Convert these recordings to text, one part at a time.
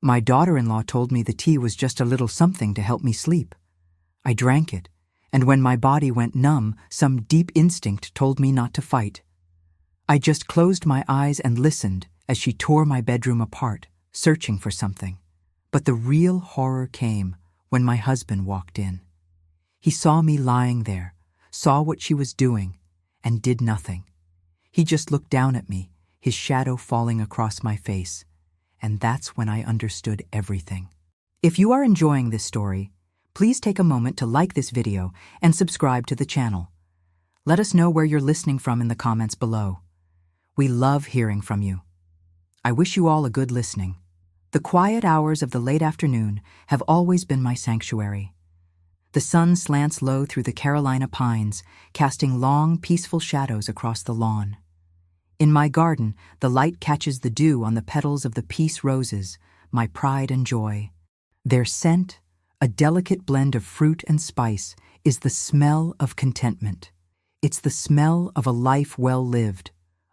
My daughter-in-law told me the tea was just a little something to help me sleep. I drank it, and when my body went numb, some deep instinct told me not to fight. I just closed my eyes and listened as she tore my bedroom apart, searching for something. But the real horror came when my husband walked in. He saw me lying there, saw what she was doing, and did nothing. He just looked down at me, his shadow falling across my face, and that's when I understood everything. If you are enjoying this story, please take a moment to like this video and subscribe to the channel. Let us know where you're listening from in the comments below. We love hearing from you. I wish you all a good listening. The quiet hours of the late afternoon have always been my sanctuary. The sun slants low through the Carolina pines, casting long, peaceful shadows across the lawn. In my garden, the light catches the dew on the petals of the peace roses, my pride and joy. Their scent, a delicate blend of fruit and spice, is the smell of contentment. It's the smell of a life well lived,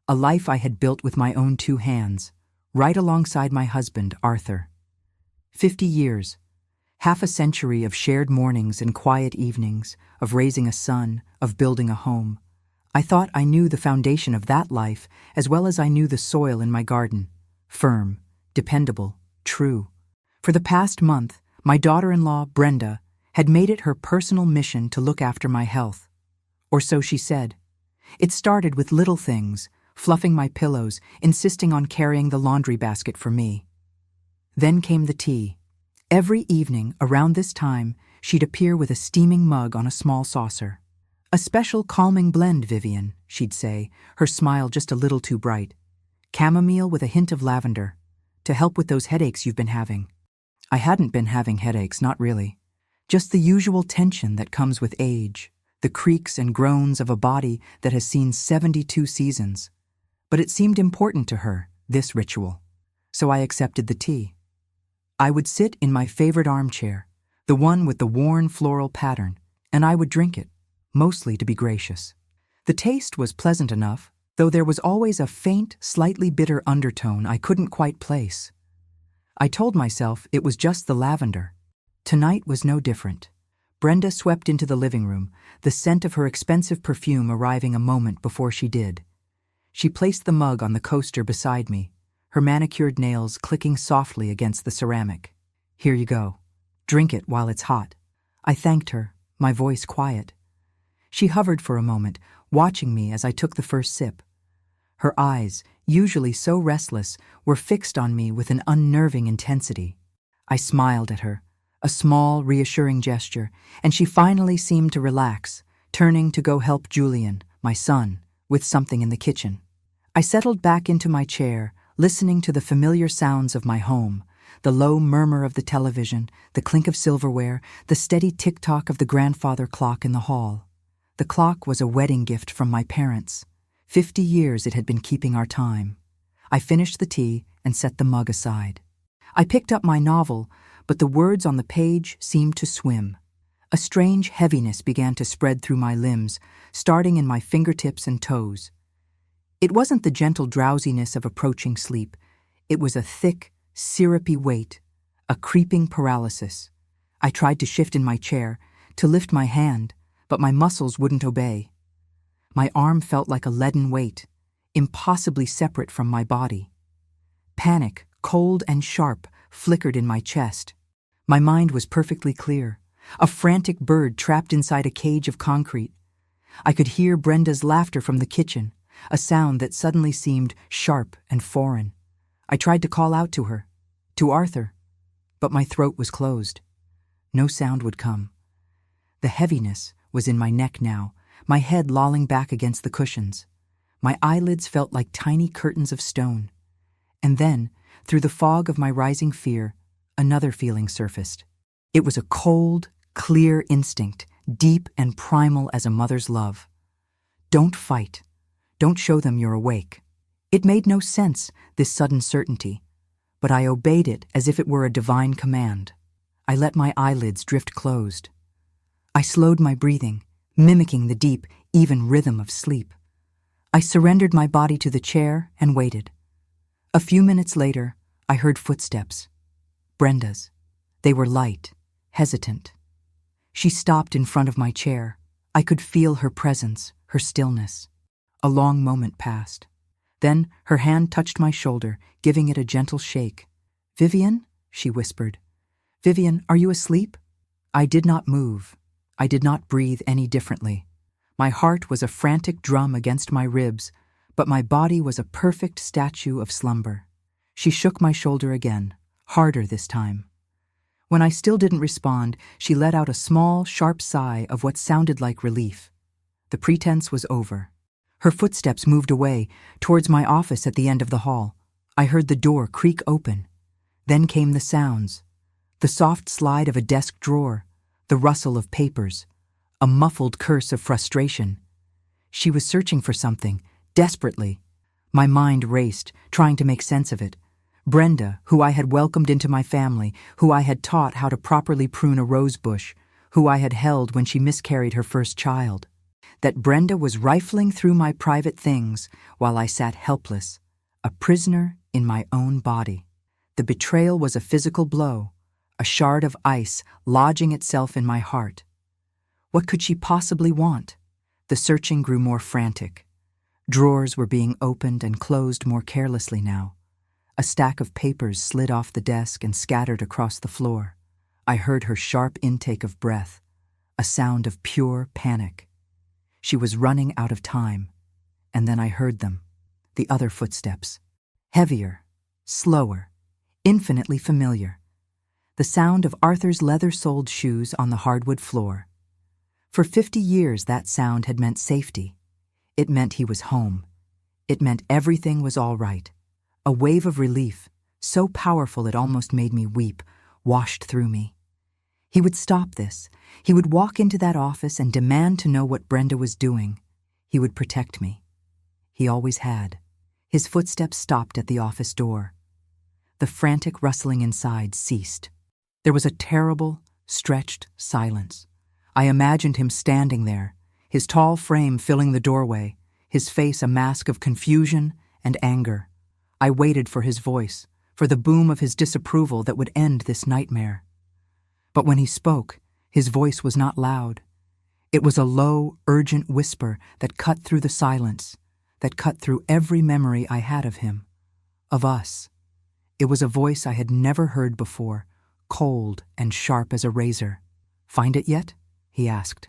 a life I had built with my own 2 hands, right alongside my husband, Arthur. 50 years, half a century of shared mornings and quiet evenings, of raising a son, of building a home. I thought I knew the foundation of that life as well as I knew the soil in my garden. Firm, dependable, true. For the past month, my daughter-in-law, Brenda, had made it her personal mission to look after my health. Or so she said. It started with little things, fluffing my pillows, insisting on carrying the laundry basket for me. Then came the tea. Every evening, around this time, she'd appear with a steaming mug on a small saucer. "A special calming blend, Vivian," she'd say, her smile just a little too bright. "Chamomile with a hint of lavender, to help with those headaches you've been having." I hadn't been having headaches, not really. Just the usual tension that comes with age, the creaks and groans of a body that has seen 72 seasons. But it seemed important to her, this ritual. So I accepted the tea. I would sit in my favorite armchair, the one with the worn floral pattern, and I would drink it, mostly to be gracious. The taste was pleasant enough, though there was always a faint, slightly bitter undertone I couldn't quite place. I told myself it was just the lavender. Tonight was no different. Brenda swept into the living room, the scent of her expensive perfume arriving a moment before she did. She placed the mug on the coaster beside me, her manicured nails clicking softly against the ceramic. "Here you go. Drink it while it's hot." I thanked her, my voice quiet. She hovered for a moment, watching me as I took the first sip. Her eyes, usually so restless, were fixed on me with an unnerving intensity. I smiled at her, a small, reassuring gesture, and she finally seemed to relax, turning to go help Julian, my son, with something in the kitchen. I settled back into my chair, listening to the familiar sounds of my home, the low murmur of the television, the clink of silverware, the steady tick-tock of the grandfather clock in the hall. The clock was a wedding gift from my parents. 50 years it had been keeping our time. I finished the tea and set the mug aside. I picked up my novel, but the words on the page seemed to swim. A strange heaviness began to spread through my limbs, starting in my fingertips and toes. It wasn't the gentle drowsiness of approaching sleep. It was a thick, syrupy weight, a creeping paralysis. I tried to shift in my chair, to lift my hand, but my muscles wouldn't obey. My arm felt like a leaden weight, impossibly separate from my body. Panic, cold and sharp, flickered in my chest. My mind was perfectly clear, a frantic bird trapped inside a cage of concrete. I could hear Brenda's laughter from the kitchen, a sound that suddenly seemed sharp and foreign. I tried to call out to her, to Arthur, but my throat was closed. No sound would come. The heaviness was in my neck now, my head lolling back against the cushions. My eyelids felt like tiny curtains of stone. And then, through the fog of my rising fear, another feeling surfaced. It was a cold, clear instinct, deep and primal as a mother's love. Don't fight. Don't show them you're awake. It made no sense, this sudden certainty, but I obeyed it as if it were a divine command. I let my eyelids drift closed. I slowed my breathing, mimicking the deep, even rhythm of sleep. I surrendered my body to the chair and waited. A few minutes later, I heard footsteps. Brenda's. They were light, hesitant. She stopped in front of my chair. I could feel her presence, her stillness. A long moment passed. Then her hand touched my shoulder, giving it a gentle shake. "Vivian?" she whispered. "Vivian, are you asleep?" I did not move. I did not breathe any differently. My heart was a frantic drum against my ribs, but my body was a perfect statue of slumber. She shook my shoulder again, harder this time. When I still didn't respond, she let out a small, sharp sigh of what sounded like relief. The pretense was over. Her footsteps moved away, towards my office at the end of the hall. I heard the door creak open. Then came the sounds. The soft slide of a desk drawer, the rustle of papers, a muffled curse of frustration. She was searching for something, desperately. My mind raced, trying to make sense of it. Brenda, who I had welcomed into my family, who I had taught how to properly prune a rose bush, who I had held when she miscarried her first child. That Brenda was rifling through my private things while I sat helpless, a prisoner in my own body. The betrayal was a physical blow, a shard of ice lodging itself in my heart. What could she possibly want? The searching grew more frantic. Drawers were being opened and closed more carelessly now. A stack of papers slid off the desk and scattered across the floor. I heard her sharp intake of breath, a sound of pure panic. She was running out of time. And then I heard them, the other footsteps. Heavier, slower, infinitely familiar. The sound of Arthur's leather-soled shoes on the hardwood floor. For 50 years that sound had meant safety. It meant he was home. It meant everything was all right. A wave of relief, so powerful it almost made me weep, washed through me. He would stop this. He would walk into that office and demand to know what Brenda was doing. He would protect me. He always had. His footsteps stopped at the office door. The frantic rustling inside ceased. There was a terrible, stretched silence. I imagined him standing there, his tall frame filling the doorway, his face a mask of confusion and anger. I waited for his voice, for the boom of his disapproval that would end this nightmare. But when he spoke, his voice was not loud. It was a low, urgent whisper that cut through the silence, that cut through every memory I had of him, of us. It was a voice I had never heard before, cold and sharp as a razor. "Find it yet?" he asked.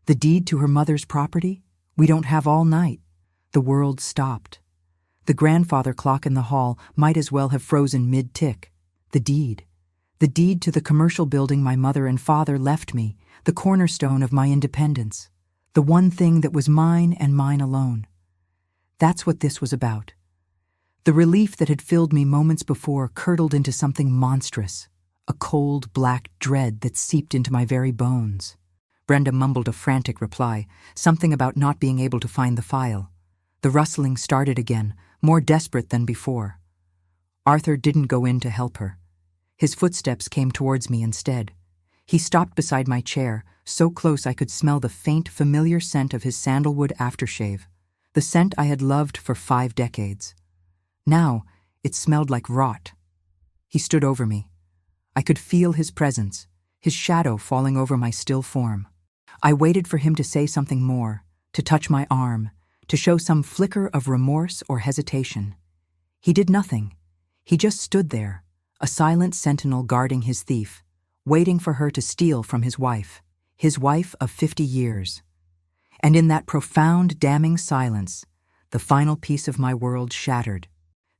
"The deed to her mother's property? We don't have all night." The world stopped. The grandfather clock in the hall might as well have frozen mid-tick. The deed to the commercial building my mother and father left me, the cornerstone of my independence, the one thing that was mine and mine alone. That's what this was about. The relief that had filled me moments before curdled into something monstrous, a cold, black dread that seeped into my very bones. Brenda mumbled a frantic reply, something about not being able to find the file. The rustling started again, more desperate than before. Arthur didn't go in to help her. His footsteps came towards me instead. He stopped beside my chair, so close I could smell the faint, familiar scent of his sandalwood aftershave, the scent I had loved for 5 decades. Now, it smelled like rot. He stood over me. I could feel his presence, his shadow falling over my still form. I waited for him to say something more, to touch my arm, to show some flicker of remorse or hesitation. He did nothing. He just stood there, a silent sentinel guarding his thief, waiting for her to steal from his wife of 50 years. And in that profound, damning silence, the final piece of my world shattered.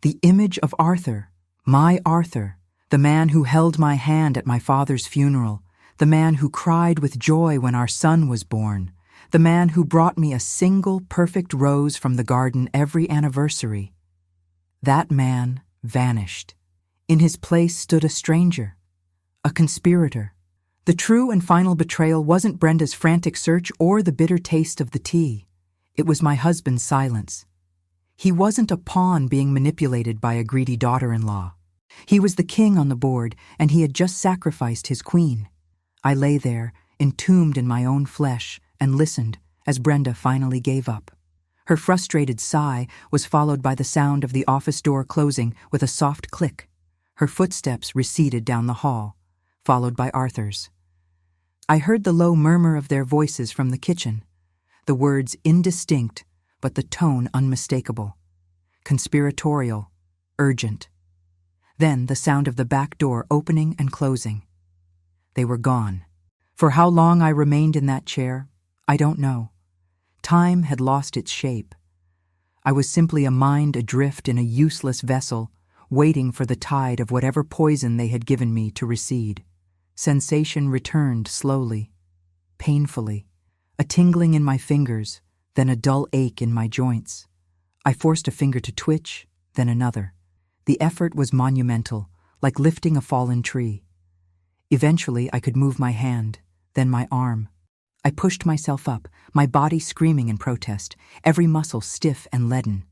The image of Arthur, my Arthur, the man who held my hand at my father's funeral, the man who cried with joy when our son was born, the man who brought me a single perfect rose from the garden every anniversary. That man vanished. In his place stood a stranger, a conspirator. The true and final betrayal wasn't Brenda's frantic search or the bitter taste of the tea. It was my husband's silence. He wasn't a pawn being manipulated by a greedy daughter-in-law. He was the king on the board, and he had just sacrificed his queen. I lay there, entombed in my own flesh, and listened as Brenda finally gave up. Her frustrated sigh was followed by the sound of the office door closing with a soft click. Her footsteps receded down the hall, followed by Arthur's. I heard the low murmur of their voices from the kitchen, the words indistinct, but the tone unmistakable. Conspiratorial, urgent. Then the sound of the back door opening and closing. They were gone. For how long I remained in that chair, I don't know. Time had lost its shape. I was simply a mind adrift in a useless vessel, waiting for the tide of whatever poison they had given me to recede. Sensation returned slowly, painfully, a tingling in my fingers, then a dull ache in my joints. I forced a finger to twitch, then another. The effort was monumental, like lifting a fallen tree. Eventually, I could move my hand, then my arm. I pushed myself up, my body screaming in protest, every muscle stiff and leaden.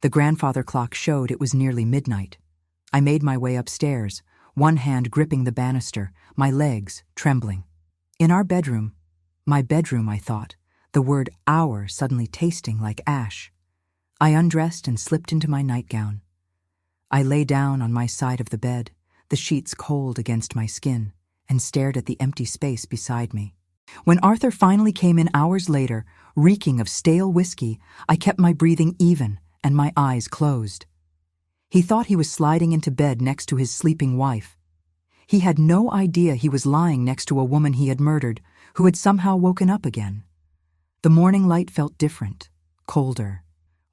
The grandfather clock showed it was nearly midnight. I made my way upstairs, one hand gripping the banister, my legs trembling. In our bedroom, my bedroom, I thought, the word "our" suddenly tasting like ash. I undressed and slipped into my nightgown. I lay down on my side of the bed, the sheets cold against my skin, and stared at the empty space beside me. When Arthur finally came in hours later, reeking of stale whiskey, I kept my breathing even and my eyes closed. He thought he was sliding into bed next to his sleeping wife. He had no idea he was lying next to a woman he had murdered, who had somehow woken up again. The morning light felt different, colder.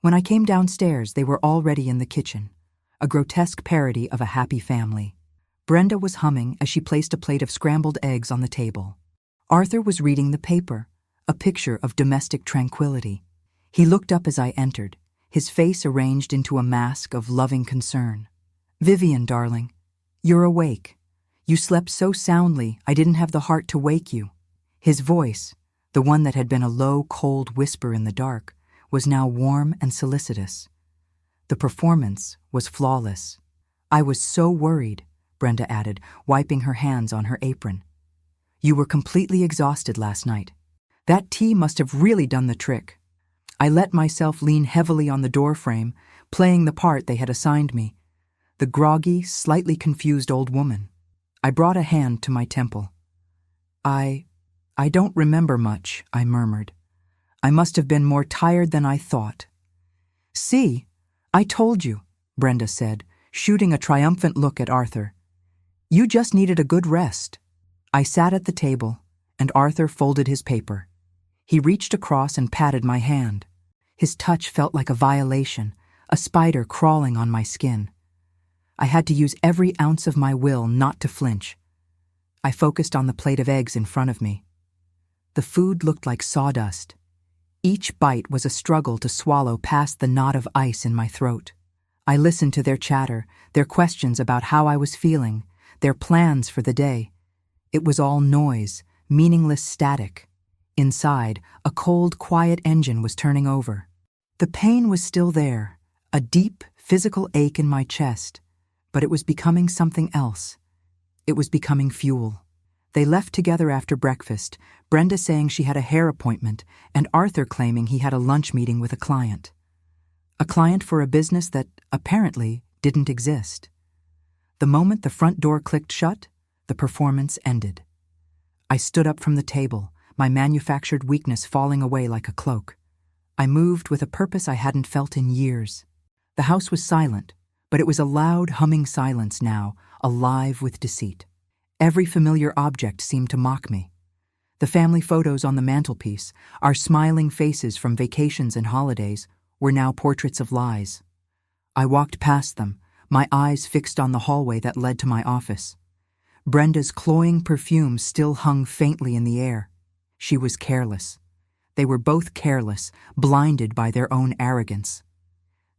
When I came downstairs, they were already in the kitchen, a grotesque parody of a happy family. Brenda was humming as she placed a plate of scrambled eggs on the table. Arthur was reading the paper, a picture of domestic tranquility. He looked up as I entered, his face arranged into a mask of loving concern. "Vivian, darling, you're awake. You slept so soundly I didn't have the heart to wake you." His voice, the one that had been a low, cold whisper in the dark, was now warm and solicitous. The performance was flawless. "I was so worried," Brenda added, wiping her hands on her apron. "You were completely exhausted last night. That tea must have really done the trick." I let myself lean heavily on the doorframe, playing the part they had assigned me, the groggy, slightly confused old woman. I brought a hand to my temple. I don't remember much," I murmured. "I must have been more tired than I thought." "See, I told you," Brenda said, shooting a triumphant look at Arthur. "You just needed a good rest." I sat at the table, and Arthur folded his paper. He reached across and patted my hand. His touch felt like a violation, a spider crawling on my skin. I had to use every ounce of my will not to flinch. I focused on the plate of eggs in front of me. The food looked like sawdust. Each bite was a struggle to swallow past the knot of ice in my throat. I listened to their chatter, their questions about how I was feeling, their plans for the day. It was all noise, meaningless static. Inside, a cold, quiet engine was turning over. The pain was still there, a deep, physical ache in my chest, but it was becoming something else. It was becoming fuel. They left together after breakfast, Brenda saying she had a hair appointment and Arthur claiming he had a lunch meeting with a client. A client for a business that, apparently, didn't exist. The moment the front door clicked shut, the performance ended. I stood up from the table, my manufactured weakness falling away like a cloak. I moved with a purpose I hadn't felt in years. The house was silent, but it was a loud, humming silence now, alive with deceit. Every familiar object seemed to mock me. The family photos on the mantelpiece, our smiling faces from vacations and holidays, were now portraits of lies. I walked past them, my eyes fixed on the hallway that led to my office. Brenda's cloying perfume still hung faintly in the air. She was careless. They were both careless, blinded by their own arrogance.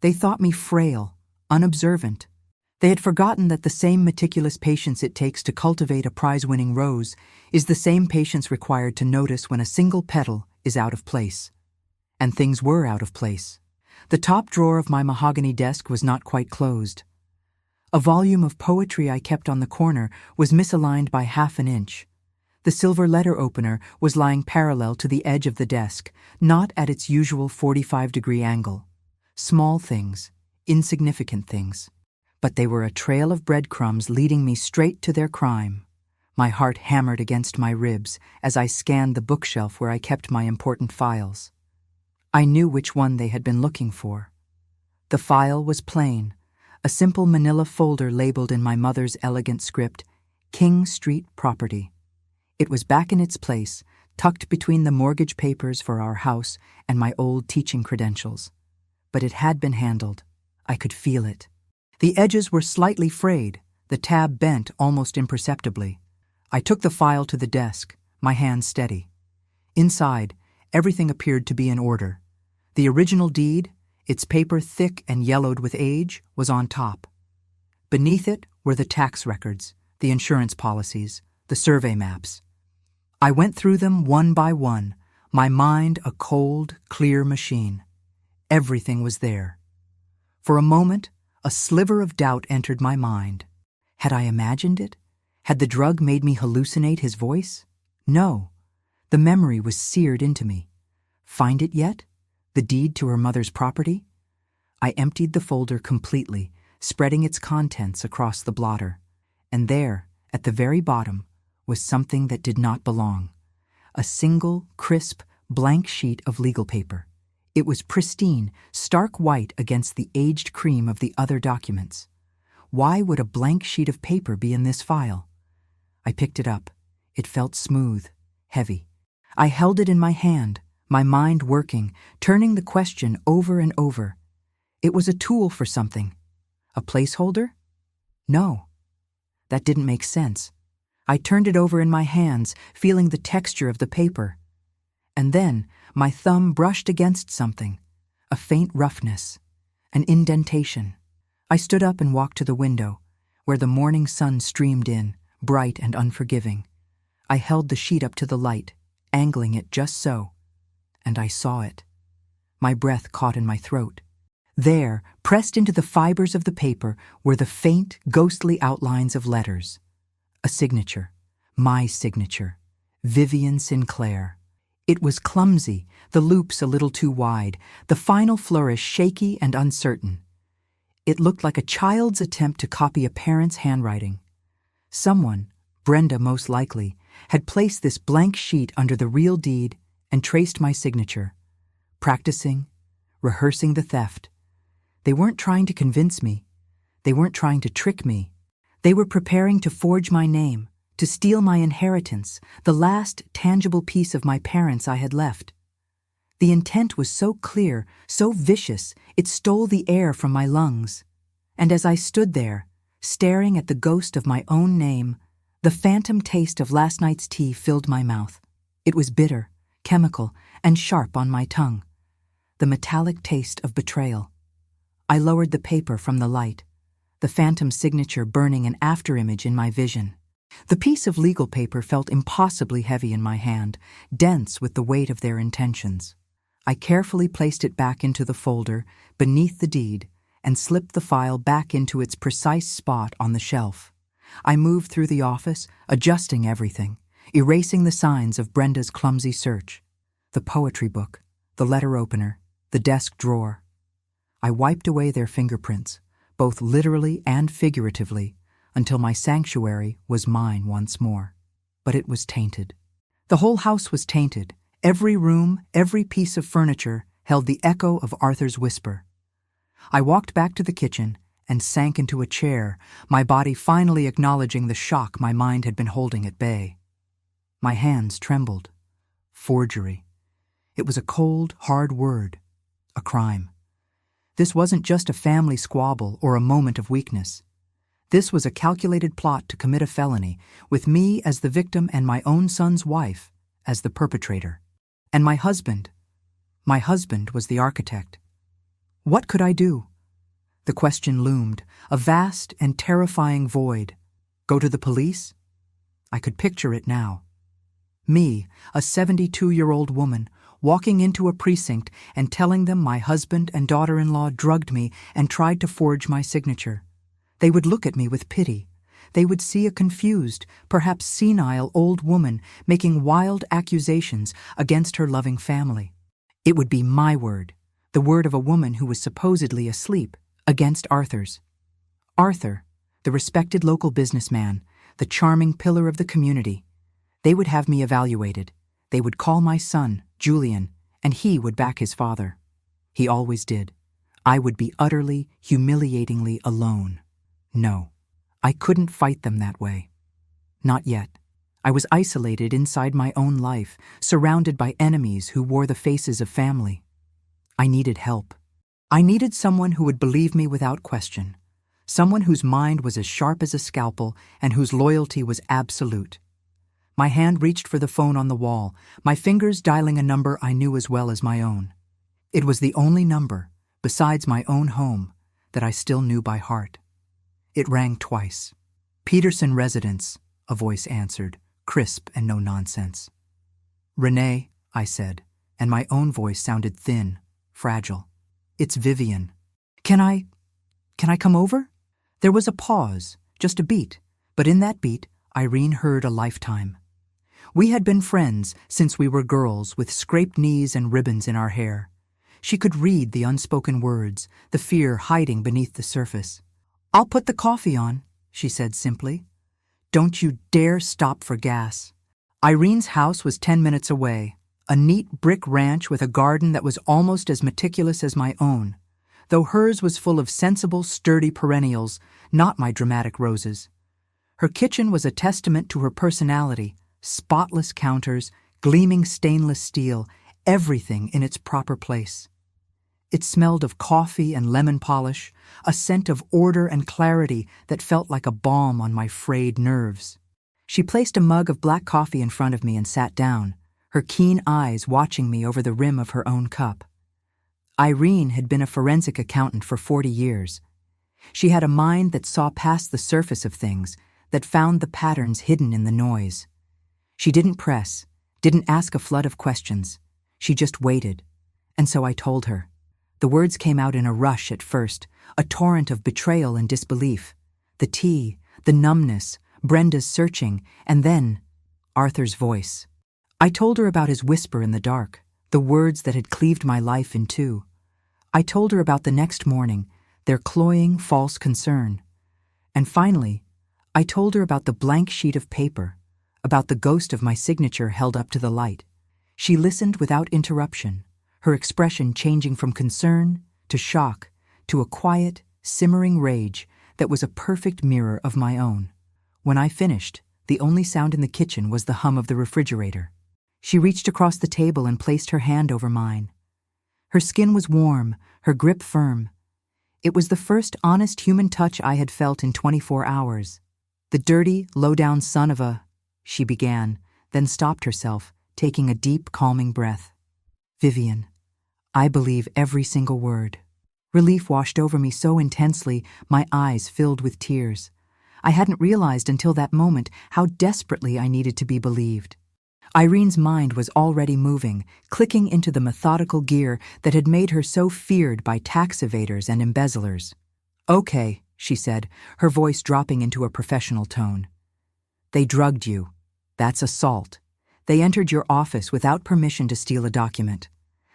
They thought me frail, unobservant. They had forgotten that the same meticulous patience it takes to cultivate a prize-winning rose is the same patience required to notice when a single petal is out of place. And things were out of place. The top drawer of my mahogany desk was not quite closed. A volume of poetry I kept on the corner was misaligned by half an inch. The silver letter opener was lying parallel to the edge of the desk, not at its usual 45-degree angle. Small things, insignificant things. But they were a trail of breadcrumbs leading me straight to their crime. My heart hammered against my ribs as I scanned the bookshelf where I kept my important files. I knew which one they had been looking for. The file was plain, a simple manila folder labeled in my mother's elegant script, King Street Property. It was back in its place, tucked between the mortgage papers for our house and my old teaching credentials. But it had been handled. I could feel it. The edges were slightly frayed, the tab bent almost imperceptibly. I took the file to the desk, my hand steady. Inside, everything appeared to be in order. The original deed, its paper thick and yellowed with age, was on top. Beneath it were the tax records, the insurance policies, the survey maps. I went through them one by one, my mind a cold, clear machine. Everything was there. For a moment, a sliver of doubt entered my mind. Had I imagined it? Had the drug made me hallucinate his voice? No. The memory was seared into me. Find it yet? The deed to her mother's property? I emptied the folder completely, spreading its contents across the blotter. And there, at the very bottom, was something that did not belong. A single, crisp, blank sheet of legal paper. It was pristine, stark white against the aged cream of the other documents. Why would a blank sheet of paper be in this file? I picked it up. It felt smooth, heavy. I held it in my hand, my mind working, turning the question over and over. It was a tool for something. A placeholder? No. That didn't make sense. I turned it over in my hands, feeling the texture of the paper. And then my thumb brushed against something, a faint roughness, an indentation. I stood up and walked to the window, where the morning sun streamed in, bright and unforgiving. I held the sheet up to the light, angling it just so, and I saw it. My breath caught in my throat. There, pressed into the fibers of the paper, were the faint, ghostly outlines of letters. A signature, my signature, Vivian Sinclair. It was clumsy, the loops a little too wide, the final flourish shaky and uncertain. It looked like a child's attempt to copy a parent's handwriting. Someone, Brenda most likely, had placed this blank sheet under the real deed and traced my signature. Practicing, rehearsing the theft. They weren't trying to convince me. They weren't trying to trick me. They were preparing to forge my name, to steal my inheritance, the last tangible piece of my parents I had left. The intent was so clear, so vicious, it stole the air from my lungs. And as I stood there, staring at the ghost of my own name, the phantom taste of last night's tea filled my mouth. It was bitter, chemical, and sharp on my tongue. The metallic taste of betrayal. I lowered the paper from the light, the phantom signature burning an afterimage in my vision. The piece of legal paper felt impossibly heavy in my hand, dense with the weight of their intentions. I carefully placed it back into the folder, beneath the deed, and slipped the file back into its precise spot on the shelf. I moved through the office, adjusting everything, erasing the signs of Brenda's clumsy search. The poetry book, the letter opener, the desk drawer. I wiped away their fingerprints, both literally and figuratively, until my sanctuary was mine once more. But it was tainted. The whole house was tainted. Every room, every piece of furniture held the echo of Arthur's whisper. I walked back to the kitchen and sank into a chair, my body finally acknowledging the shock my mind had been holding at bay. My hands trembled. Forgery. It was a cold, hard word. A crime. This wasn't just a family squabble or a moment of weakness. This was a calculated plot to commit a felony, with me as the victim and my own son's wife as the perpetrator. And my husband was the architect. What could I do? The question loomed, a vast and terrifying void. Go to the police? I could picture it now. Me, a 72-year-old woman, walking into a precinct and telling them my husband and daughter-in-law drugged me and tried to forge my signature. They would look at me with pity. They would see a confused, perhaps senile old woman making wild accusations against her loving family. It would be my word, the word of a woman who was supposedly asleep, against Arthur's. Arthur, the respected local businessman, the charming pillar of the community. They would have me evaluated. They would call my son, Julian, and he would back his father. He always did. I would be utterly, humiliatingly alone. No, I couldn't fight them that way. Not yet. I was isolated inside my own life, surrounded by enemies who wore the faces of family. I needed help. I needed someone who would believe me without question, someone whose mind was as sharp as a scalpel and whose loyalty was absolute. My hand reached for the phone on the wall, my fingers dialing a number I knew as well as my own. It was the only number, besides my own home, that I still knew by heart. It rang twice. "Peterson Residence," a voice answered, crisp and no nonsense. "Renee," I said, and my own voice sounded thin, fragile. "It's Vivian. Can I come over?" There was a pause, just a beat, but in that beat, Irene heard a lifetime. We had been friends since we were girls with scraped knees and ribbons in our hair. She could read the unspoken words, the fear hiding beneath the surface. "I'll put the coffee on," she said simply. "Don't you dare stop for gas." Irene's house was 10 minutes away, a neat brick ranch with a garden that was almost as meticulous as my own, though hers was full of sensible, sturdy perennials, not my dramatic roses. Her kitchen was a testament to her personality, spotless counters, gleaming stainless steel, everything in its proper place. It smelled of coffee and lemon polish, a scent of order and clarity that felt like a balm on my frayed nerves. She placed a mug of black coffee in front of me and sat down, her keen eyes watching me over the rim of her own cup. Irene had been a forensic accountant for 40 years. She had a mind that saw past the surface of things, that found the patterns hidden in the noise. She didn't press, didn't ask a flood of questions. She just waited. And so I told her. The words came out in a rush at first, a torrent of betrayal and disbelief. The tea, the numbness, Brenda's searching, and then Arthur's voice. I told her about his whisper in the dark, the words that had cleaved my life in two. I told her about the next morning, their cloying, false concern. And finally, I told her about the blank sheet of paper, about the ghost of my signature held up to the light. She listened without interruption, her expression changing from concern to shock to a quiet, simmering rage that was a perfect mirror of my own. When I finished, the only sound in the kitchen was the hum of the refrigerator. She reached across the table and placed her hand over mine. Her skin was warm, her grip firm. It was the first honest human touch I had felt in 24 hours. "The dirty, low-down son of a," she began, then stopped herself, taking a deep, calming breath. "Vivian, I believe every single word." Relief washed over me so intensely, my eyes filled with tears. I hadn't realized until that moment how desperately I needed to be believed. Irene's mind was already moving, clicking into the methodical gear that had made her so feared by tax evaders and embezzlers. "Okay," she said, her voice dropping into a professional tone. "They drugged you. That's assault. They entered your office without permission to steal a document.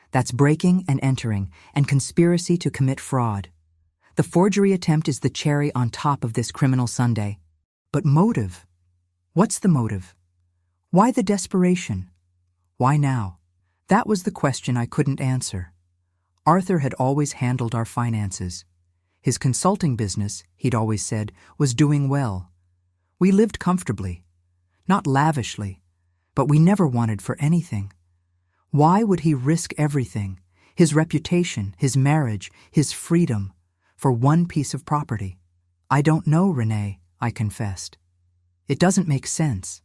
That's breaking and entering, and conspiracy to commit fraud. The forgery attempt is the cherry on top of this criminal sundae. But motive? What's the motive? Why the desperation? Why now?" That was the question I couldn't answer. Arthur had always handled our finances. His consulting business, he'd always said, was doing well. We lived comfortably. Not lavishly, but we never wanted for anything. Why would he risk everything, his reputation, his marriage, his freedom, for one piece of property? "I don't know, Renee," I confessed. "It doesn't make sense."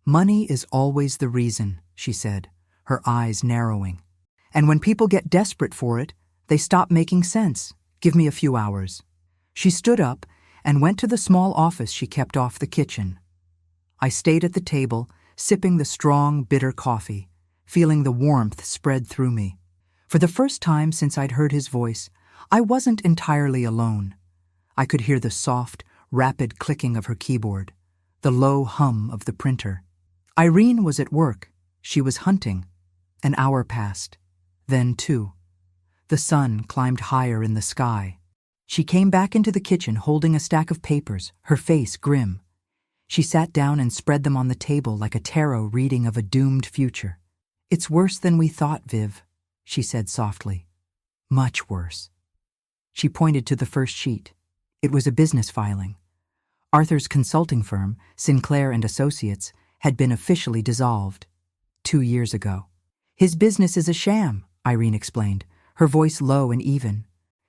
"Money is always the reason," she said, her eyes narrowing. "And when people get desperate for it, they stop making sense. Give me a few hours." She stood up and went to the small office she kept off the kitchen. I stayed at the table, sipping the strong, bitter coffee, feeling the warmth spread through me. For the first time since I'd heard his voice, I wasn't entirely alone. I could hear the soft, rapid clicking of her keyboard, the low hum of the printer. Irene was at work. She was hunting. An hour passed. Then 2. The sun climbed higher in the sky. She came back into the kitchen holding a stack of papers, her face grim. She sat down and spread them on the table like a tarot reading of a doomed future. "It's worse than we thought, Viv," she said softly. "Much worse." She pointed to the first sheet. It was a business filing. Arthur's consulting firm, Sinclair and Associates, had been officially dissolved 2 years ago. "His business is a sham," Irene explained, her voice low and even.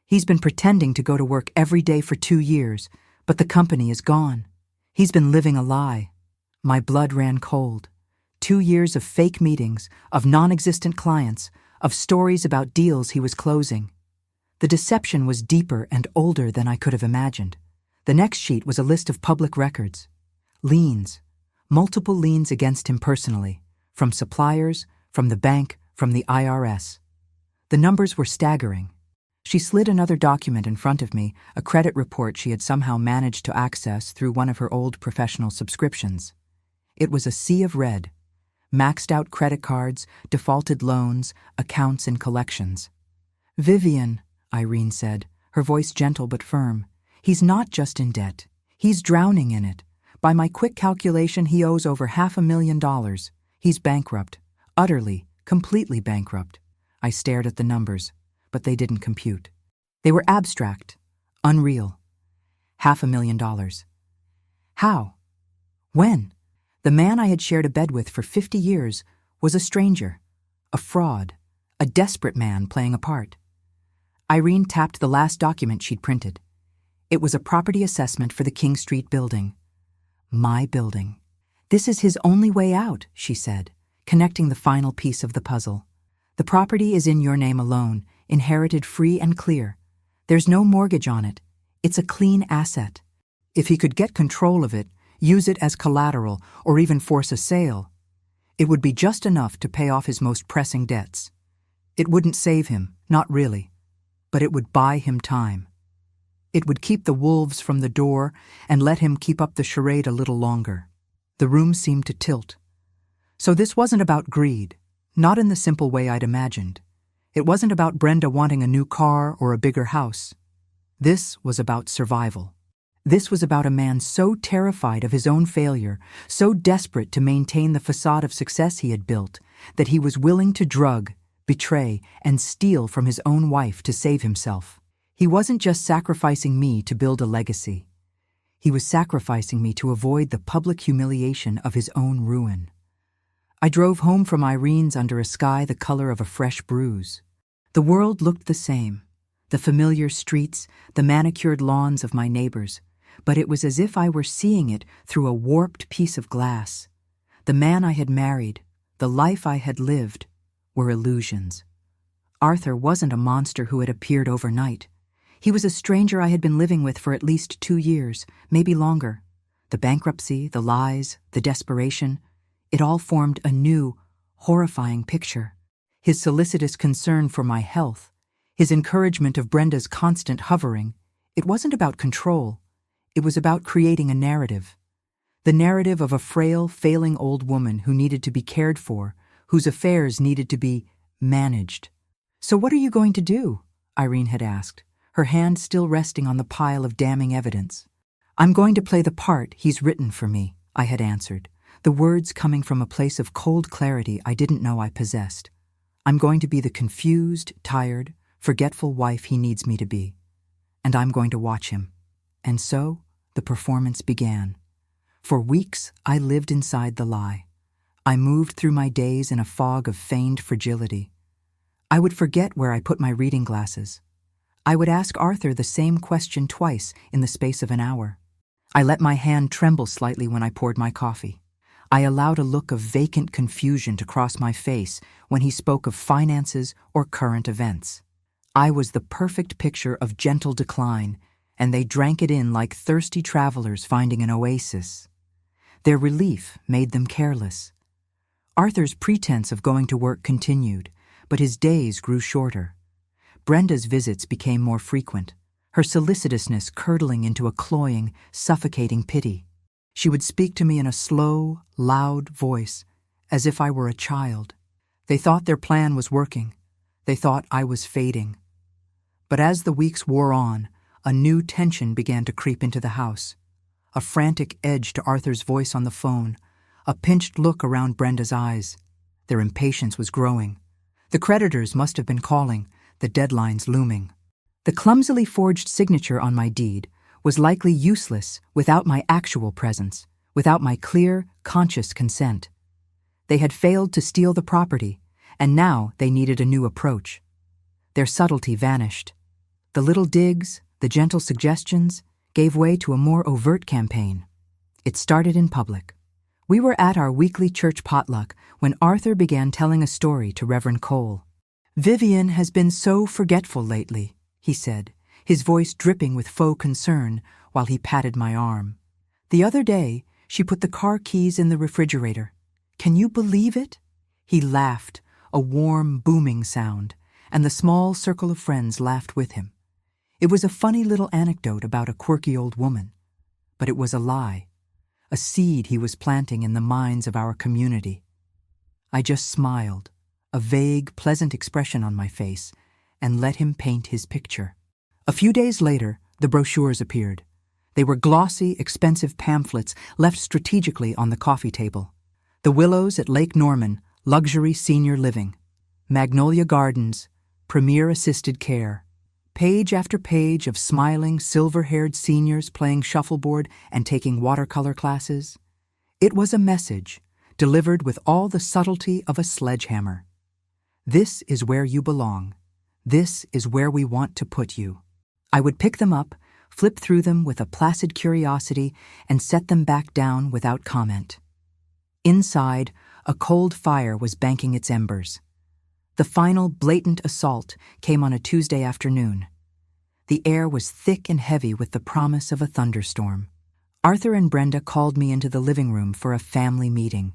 "He's been pretending to go to work every day for 2 years, but the company is gone. He's been living a lie." My blood ran cold. 2 years of fake meetings, of non-existent clients, of stories about deals he was closing. The deception was deeper and older than I could have imagined. The next sheet was a list of public records. Liens. Multiple liens against him personally, from suppliers, from the bank, from the IRS. The numbers were staggering. She slid another document in front of me, a credit report she had somehow managed to access through one of her old professional subscriptions. It was a sea of red. Maxed out credit cards, defaulted loans, accounts and collections. "Vivian," Irene said, her voice gentle but firm, "he's not just in debt. He's drowning in it. By my quick calculation, he owes over $500,000. He's bankrupt. Utterly, completely bankrupt." I stared at the numbers, but they didn't compute. They were abstract, unreal. $500,000. How? When? The man I had shared a bed with for 50 years was a stranger, a fraud, a desperate man playing a part. Irene tapped the last document she'd printed. It was a property assessment for the King Street building. My building. "This is his only way out," she said, connecting the final piece of the puzzle. "The property is in your name alone, inherited free and clear. There's no mortgage on it. It's a clean asset. If he could get control of it, use it as collateral, or even force a sale, it would be just enough to pay off his most pressing debts. It wouldn't save him, not really, but it would buy him time. It would keep the wolves from the door and let him keep up the charade a little longer." The room seemed to tilt. So this wasn't about greed, not in the simple way I'd imagined. It wasn't about Brenda wanting a new car or a bigger house. This was about survival. This was about a man so terrified of his own failure, so desperate to maintain the facade of success he had built, that he was willing to drug, betray, and steal from his own wife to save himself. He wasn't just sacrificing me to build a legacy. He was sacrificing me to avoid the public humiliation of his own ruin. I drove home from Irene's under a sky the color of a fresh bruise. The world looked the same, the familiar streets, the manicured lawns of my neighbors, but it was as if I were seeing it through a warped piece of glass. The man I had married, the life I had lived, were illusions. Arthur wasn't a monster who had appeared overnight. He was a stranger I had been living with for at least 2 years, maybe longer. The bankruptcy, the lies, the desperation, it all formed a new, horrifying picture. His solicitous concern for my health, his encouragement of Brenda's constant hovering, it wasn't about control. It was about creating a narrative. The narrative of a frail, failing old woman who needed to be cared for, whose affairs needed to be managed. "So what are you going to do?" Irene had asked, her hand still resting on the pile of damning evidence. "I'm going to play the part he's written for me," I had answered, the words coming from a place of cold clarity I didn't know I possessed. "I'm going to be the confused, tired, forgetful wife he needs me to be. And I'm going to watch him." And so the performance began. For weeks I lived inside the lie. I moved through my days in a fog of feigned fragility. I would forget where I put my reading glasses. I would ask Arthur the same question twice in the space of an hour. I let my hand tremble slightly when I poured my coffee. I allowed a look of vacant confusion to cross my face when he spoke of finances or current events. I was the perfect picture of gentle decline, and they drank it in like thirsty travelers finding an oasis. Their relief made them careless. Arthur's pretense of going to work continued, but his days grew shorter. Brenda's visits became more frequent, her solicitousness curdling into a cloying, suffocating pity. She would speak to me in a slow, loud voice, as if I were a child. They thought their plan was working. They thought I was fading. But as the weeks wore on, A new tension began to creep into the house. A frantic edge to Arthur's voice on the phone, a pinched look around Brenda's eyes. Their impatience was growing. The creditors must have been calling, the deadlines looming. The clumsily forged signature on my deed was likely useless without my actual presence, without my clear, conscious consent. They had failed to steal the property, and now they needed a new approach. Their subtlety vanished. The little digs, the gentle suggestions, gave way to a more overt campaign. It started in public. We were at our weekly church potluck when Arthur began telling a story to Reverend Cole. "Vivian has been so forgetful lately," he said, his voice dripping with faux concern while he patted my arm. "The other day, she put the car keys in the refrigerator. Can you believe it?" He laughed, a warm, booming sound, and the small circle of friends laughed with him. It was a funny little anecdote about a quirky old woman, but it was a lie, a seed he was planting in the minds of our community. I just smiled, a vague, pleasant expression on my face, and let him paint his picture. A few days later, the brochures appeared. They were glossy, expensive pamphlets left strategically on the coffee table. The Willows at Lake Norman, luxury senior living. Magnolia Gardens, premier assisted care. Page after page of smiling, silver-haired seniors playing shuffleboard and taking watercolor classes. It was a message, delivered with all the subtlety of a sledgehammer. This is where you belong. This is where we want to put you. I would pick them up, flip through them with a placid curiosity, and set them back down without comment. Inside, a cold fire was banking its embers. The final blatant assault came on a Tuesday afternoon. The air was thick and heavy with the promise of a thunderstorm. Arthur and Brenda called me into the living room for a family meeting.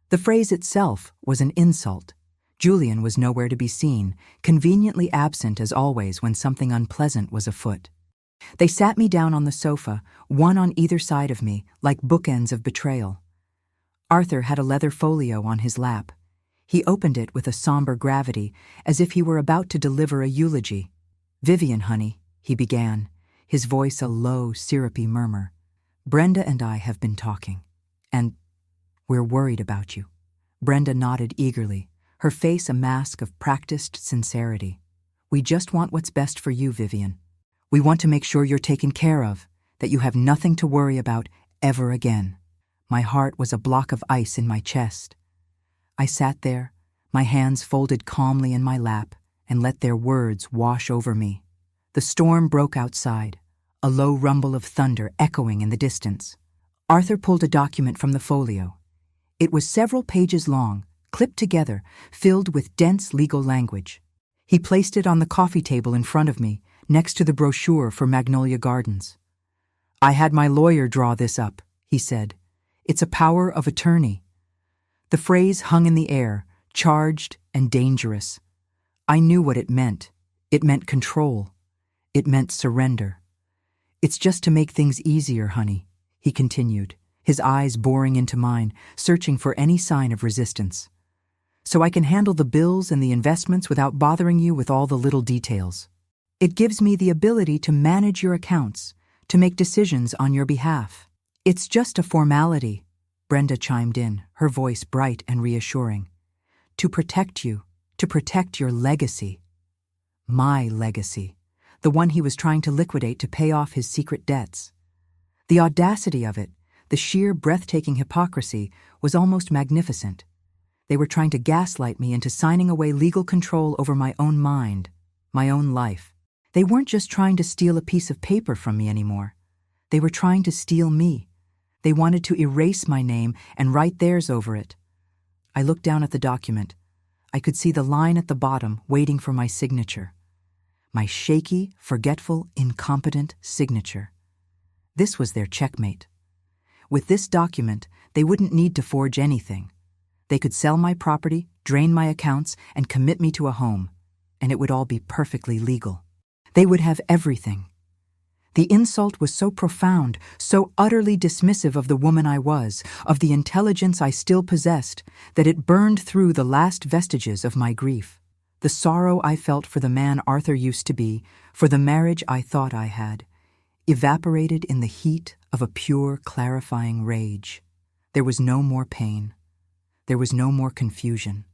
The phrase itself was an insult. Julian was nowhere to be seen, conveniently absent as always when something unpleasant was afoot. They sat me down on the sofa, one on either side of me, like bookends of betrayal. Arthur had a leather folio on his lap. He opened it with a somber gravity, as if he were about to deliver a eulogy. "Vivian, honey," he began, his voice a low, syrupy murmur. "Brenda and I have been talking, and we're worried about you." Brenda nodded eagerly, her face a mask of practiced sincerity. "We just want what's best for you, Vivian. We want to make sure you're taken care of, that you have nothing to worry about ever again." My heart was a block of ice in my chest. I sat there, my hands folded calmly in my lap, and let their words wash over me. The storm broke outside, a low rumble of thunder echoing in the distance. Arthur pulled a document from the folio. It was several pages long, clipped together, filled with dense legal language. He placed it on the coffee table in front of me, next to the brochure for Magnolia Gardens. "I had my lawyer draw this up," he said. "It's a power of attorney." The phrase hung in the air, charged and dangerous. I knew what it meant. It meant control. It meant surrender. "It's just to make things easier, honey," he continued, his eyes boring into mine, searching for any sign of resistance. "So I can handle the bills and the investments without bothering you with all the little details. It gives me the ability to manage your accounts, to make decisions on your behalf." "It's just a formality," Brenda chimed in, her voice bright and reassuring. "To protect you, to protect your legacy." My legacy, the one he was trying to liquidate to pay off his secret debts. The audacity of it, the sheer breathtaking hypocrisy, was almost magnificent. They were trying to gaslight me into signing away legal control over my own mind, my own life. They weren't just trying to steal a piece of paper from me anymore. They were trying to steal me. They wanted to erase my name and write theirs over it. I looked down at the document. I could see the line at the bottom waiting for my signature. My shaky, forgetful, incompetent signature. This was their checkmate. With this document, they wouldn't need to forge anything. They could sell my property, drain my accounts, and commit me to a home, and it would all be perfectly legal. They would have everything. The insult was so profound, so utterly dismissive of the woman I was, of the intelligence I still possessed, that it burned through the last vestiges of my grief. The sorrow I felt for the man Arthur used to be, for the marriage I thought I had, evaporated in the heat of a pure, clarifying rage. There was no more pain. There was no more confusion.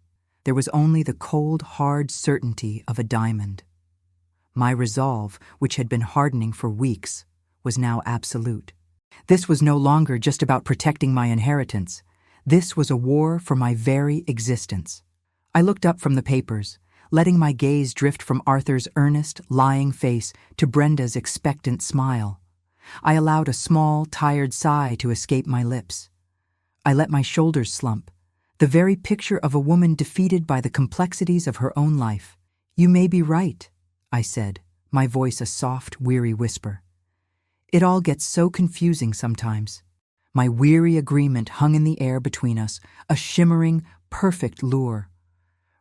There was only the cold, hard certainty of a diamond. My resolve, which had been hardening for weeks, was now absolute. This was no longer just about protecting my inheritance. This was a war for my very existence. I looked up from the papers, letting my gaze drift from Arthur's earnest, lying face to Brenda's expectant smile. I allowed a small, tired sigh to escape my lips. I let my shoulders slump, the very picture of a woman defeated by the complexities of her own life. "You may be right," I said, my voice a soft, weary whisper. "It all gets so confusing sometimes." My weary agreement hung in the air between us, a shimmering, perfect lure.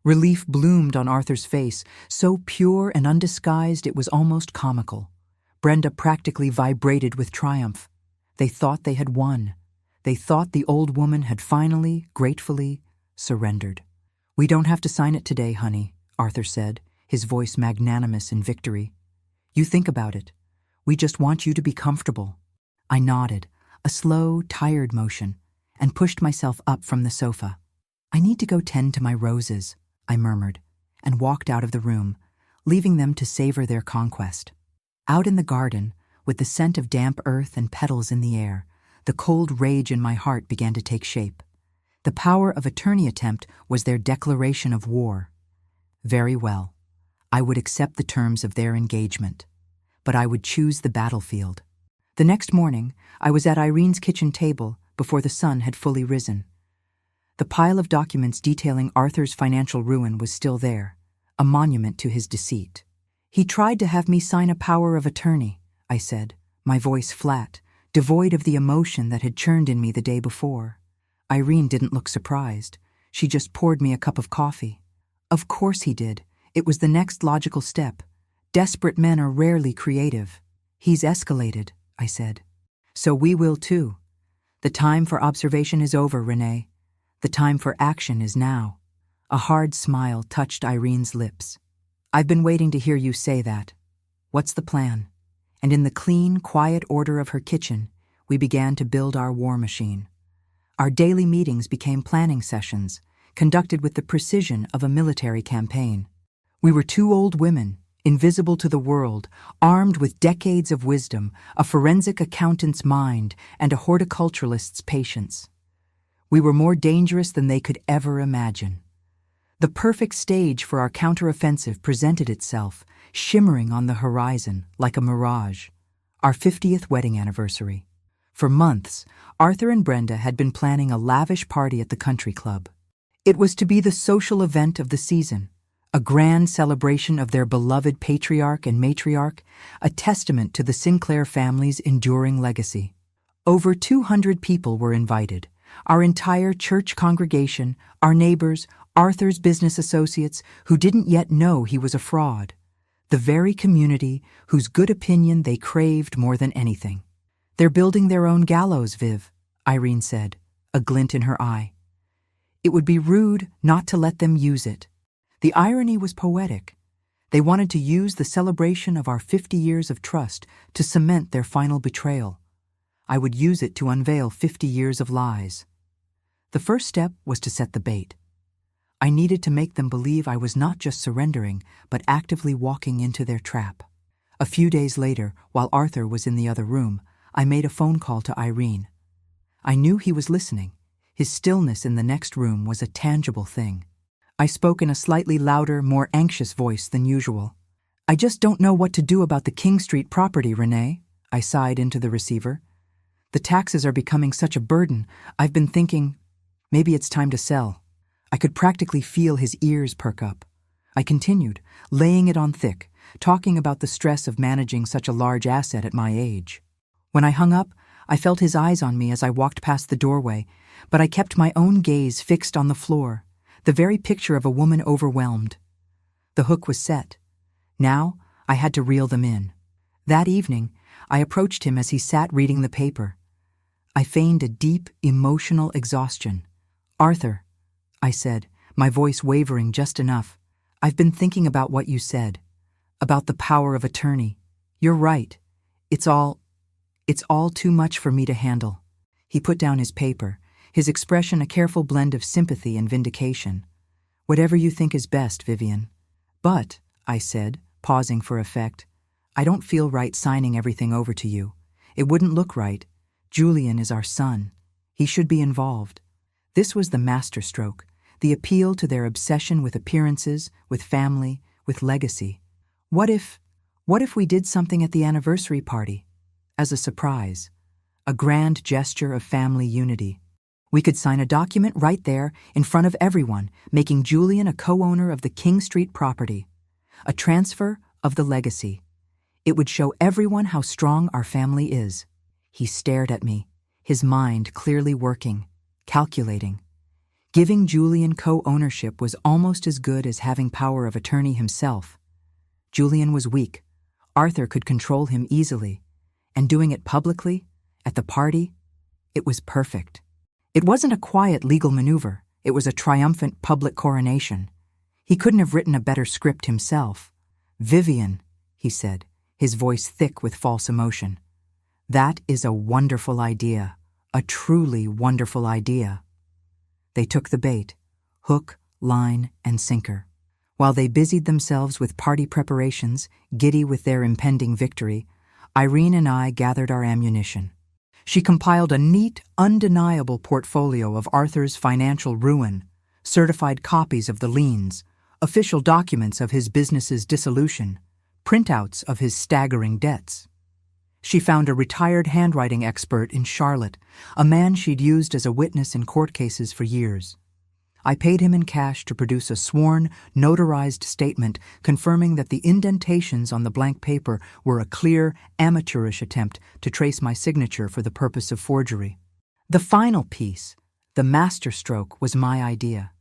Relief bloomed on Arthur's face, so pure and undisguised it was almost comical. Brenda practically vibrated with triumph. They thought they had won. They thought the old woman had finally, gratefully, surrendered. "We don't have to sign it today, honey," Arthur said, his voice magnanimous in victory. "You think about it. We just want you to be comfortable." I nodded, a slow, tired motion, and pushed myself up from the sofa. "I need to go tend to my roses," I murmured, and walked out of the room, leaving them to savor their conquest. Out in the garden, with the scent of damp earth and petals in the air, the cold rage in my heart began to take shape. The power of attorney attempt was their declaration of war. Very well. I would accept the terms of their engagement, but I would choose the battlefield. The next morning, I was at Irene's kitchen table before the sun had fully risen. The pile of documents detailing Arthur's financial ruin was still there, a monument to his deceit. "He tried to have me sign a power of attorney," I said, my voice flat, devoid of the emotion that had churned in me the day before. Irene didn't look surprised. She just poured me a cup of coffee. "Of course he did. It was the next logical step. Desperate men are rarely creative." "He's escalated," I said. "So we will too. The time for observation is over, Renee. The time for action is now." A hard smile touched Irene's lips. "I've been waiting to hear you say that. What's the plan?" And in the clean, quiet order of her kitchen, we began to build our war machine. Our daily meetings became planning sessions, conducted with the precision of a military campaign. We were two old women, invisible to the world, armed with decades of wisdom, a forensic accountant's mind, and a horticulturalist's patience. We were more dangerous than they could ever imagine. The perfect stage for our counteroffensive presented itself, shimmering on the horizon like a mirage. Our 50th wedding anniversary. For months, Arthur and Brenda had been planning a lavish party at the country club. It was to be the social event of the season, a grand celebration of their beloved patriarch and matriarch, a testament to the Sinclair family's enduring legacy. Over 200 people were invited. Our entire church congregation, our neighbors, Arthur's business associates who didn't yet know he was a fraud. The very community whose good opinion they craved more than anything. "They're building their own gallows, Viv," Irene said, a glint in her eye. "It would be rude not to let them use it." The irony was poetic. They wanted to use the celebration of our 50 years of trust to cement their final betrayal. I would use it to unveil 50 years of lies. The first step was to set the bait. I needed to make them believe I was not just surrendering, but actively walking into their trap. A few days later, while Arthur was in the other room, I made a phone call to Irene. I knew he was listening. His stillness in the next room was a tangible thing. I spoke in a slightly louder, more anxious voice than usual. "I just don't know what to do about the King Street property, Renee," I sighed into the receiver. "The taxes are becoming such a burden. I've been thinking, maybe it's time to sell." I could practically feel his ears perk up. I continued, laying it on thick, talking about the stress of managing such a large asset at my age. When I hung up, I felt his eyes on me as I walked past the doorway, but I kept my own gaze fixed on the floor, the very picture of a woman overwhelmed. The hook was set. Now I had to reel them in. That evening, I approached him as he sat reading the paper. I feigned a deep, emotional exhaustion. "Arthur," I said, my voice wavering just enough, "I've been thinking about what you said, about the power of attorney. You're right. It's all too much for me to handle." He put down his paper, his expression a careful blend of sympathy and vindication. "Whatever you think is best, Vivian." "But," I said, pausing for effect, "I don't feel right signing everything over to you. It wouldn't look right. Julian is our son. He should be involved." This was the masterstroke, the appeal to their obsession with appearances, with family, with legacy. What if we did something at the anniversary party? As a surprise. A grand gesture of family unity. We could sign a document right there, in front of everyone, making Julian a co-owner of the King Street property. A transfer of the legacy. It would show everyone how strong our family is. He stared at me, his mind clearly working, calculating. Giving Julian co-ownership was almost as good as having power of attorney himself. Julian was weak. Arthur could control him easily. And doing it publicly, at the party, it was perfect. It wasn't a quiet legal maneuver. It was a triumphant public coronation. He couldn't have written a better script himself. "Vivian," he said, his voice thick with false emotion. "That is a wonderful idea, a truly wonderful idea." They took the bait, hook, line, and sinker. While they busied themselves with party preparations, giddy with their impending victory, Irene and I gathered our ammunition. She compiled a neat, undeniable portfolio of Arthur's financial ruin, certified copies of the liens, official documents of his business's dissolution, printouts of his staggering debts. She found a retired handwriting expert in Charlotte, a man she'd used as a witness in court cases for years. I paid him in cash to produce a sworn, notarized statement confirming that the indentations on the blank paper were a clear, amateurish attempt to trace my signature for the purpose of forgery. The final piece, the masterstroke, was my idea.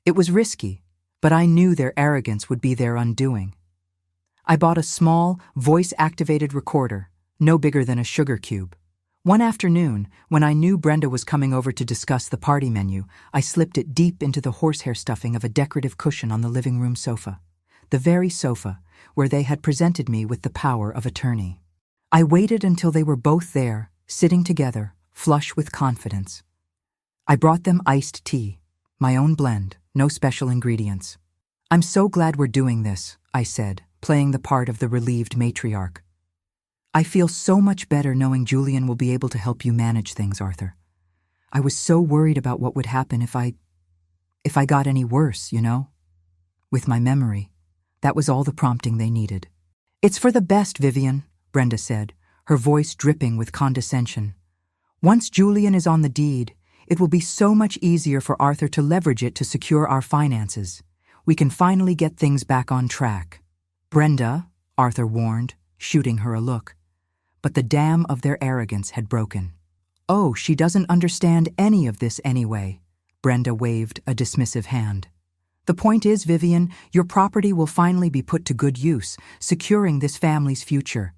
It was risky, but I knew their arrogance would be their undoing. I bought a small, voice-activated recorder, no bigger than a sugar cube. One afternoon, when I knew Brenda was coming over to discuss the party menu, I slipped it deep into the horsehair stuffing of a decorative cushion on the living room sofa, the very sofa where they had presented me with the power of attorney. I waited until they were both there, sitting together, flush with confidence. I brought them iced tea, my own blend, no special ingredients. "I'm so glad we're doing this," I said, playing the part of the relieved matriarch. "I feel so much better knowing Julian will be able to help you manage things, Arthur. I was so worried about what would happen if I got any worse, you know? With my memory, that was all the prompting they needed." "It's for the best, Vivian," Brenda said, her voice dripping with condescension. "Once Julian is on the deed, it will be so much easier for Arthur to leverage it to secure our finances. We can finally get things back on track." "Brenda," Arthur warned, shooting her a look. But the dam of their arrogance had broken. "Oh, she doesn't understand any of this anyway," Brenda waved a dismissive hand. "The point is, Vivian, your property will finally be put to good use, securing this family's future.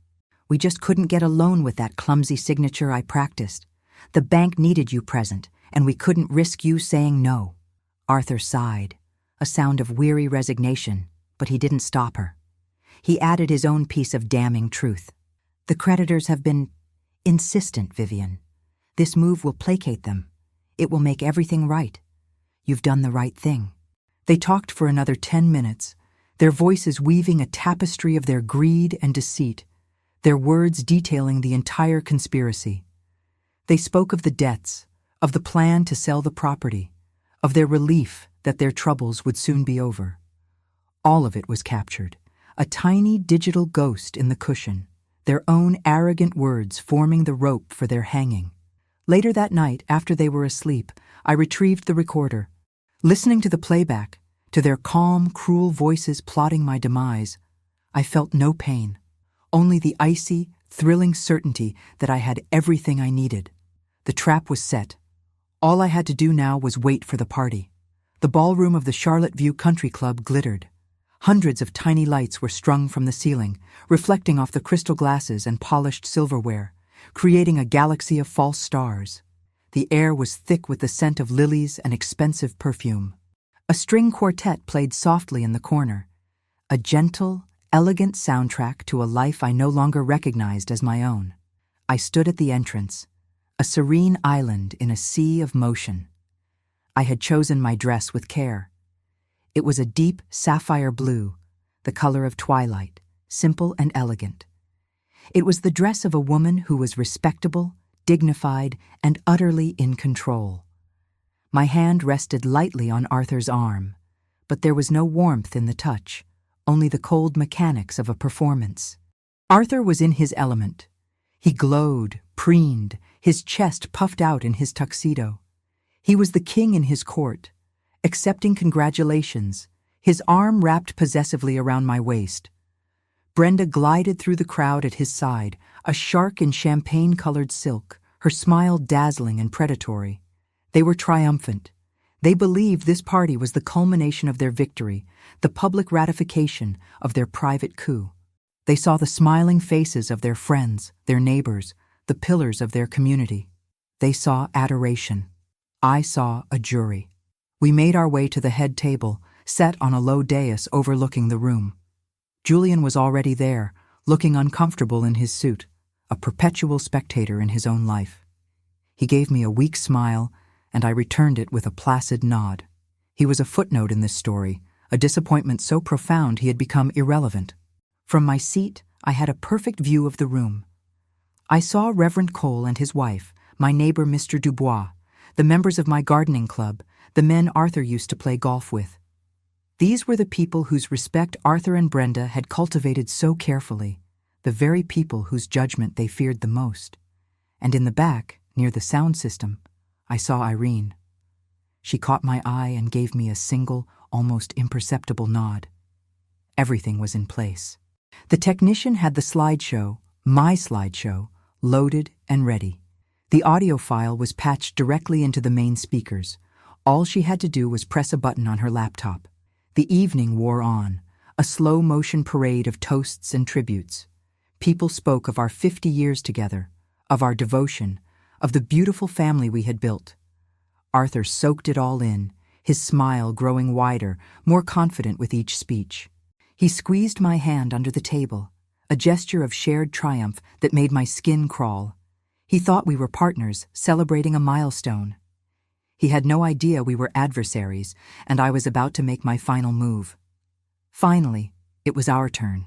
We just couldn't get a loan with that clumsy signature I practiced. The bank needed you present, and we couldn't risk you saying no." Arthur sighed, a sound of weary resignation, but he didn't stop her. He added his own piece of damning truth. "The creditors have been insistent, Vivian. This move will placate them. It will make everything right. You've done the right thing." They talked for another 10 minutes, their voices weaving a tapestry of their greed and deceit, their words detailing the entire conspiracy. They spoke of the debts, of the plan to sell the property, of their relief that their troubles would soon be over. All of it was captured, a tiny digital ghost in the cushion, their own arrogant words forming the rope for their hanging. Later that night, after they were asleep, I retrieved the recorder. Listening to the playback, to their calm, cruel voices plotting my demise, I felt no pain, only the icy, thrilling certainty that I had everything I needed. The trap was set. All I had to do now was wait for the party. The ballroom of the Charlotte View Country Club glittered. Hundreds of tiny lights were strung from the ceiling, reflecting off the crystal glasses and polished silverware, creating a galaxy of false stars. The air was thick with the scent of lilies and expensive perfume. A string quartet played softly in the corner, a gentle, elegant soundtrack to a life I no longer recognized as my own. I stood at the entrance, a serene island in a sea of motion. I had chosen my dress with care. It was a deep sapphire blue, the color of twilight, simple and elegant. It was the dress of a woman who was respectable, dignified, and utterly in control. My hand rested lightly on Arthur's arm, but there was no warmth in the touch, only the cold mechanics of a performance. Arthur was in his element. He glowed, preened, his chest puffed out in his tuxedo. He was the king in his court, accepting congratulations, his arm wrapped possessively around my waist. Brenda glided through the crowd at his side, a shark in champagne-colored silk, her smile dazzling and predatory. They were triumphant. They believed this party was the culmination of their victory, the public ratification of their private coup. They saw the smiling faces of their friends, their neighbors, the pillars of their community. They saw adoration. I saw a jury. We made our way to the head table, set on a low dais overlooking the room. Julian was already there, looking uncomfortable in his suit, a perpetual spectator in his own life. He gave me a weak smile, and I returned it with a placid nod. He was a footnote in this story, a disappointment so profound he had become irrelevant. From my seat, I had a perfect view of the room. I saw Reverend Cole and his wife, my neighbor Mr. Dubois, the members of my gardening club, the men Arthur used to play golf with. These were the people whose respect Arthur and Brenda had cultivated so carefully, the very people whose judgment they feared the most. And in the back, near the sound system, I saw Irene. She caught my eye and gave me a single, almost imperceptible nod. Everything was in place. The technician had the slideshow, my slideshow, loaded and ready. The audio file was patched directly into the main speakers. All she had to do was press a button on her laptop. The evening wore on, a slow-motion parade of toasts and tributes. People spoke of our 50 years together, of our devotion, of the beautiful family we had built. Arthur soaked it all in, his smile growing wider, more confident with each speech. He squeezed my hand under the table, a gesture of shared triumph that made my skin crawl. He thought we were partners, celebrating a milestone. He had no idea we were adversaries, and I was about to make my final move. Finally, it was our turn.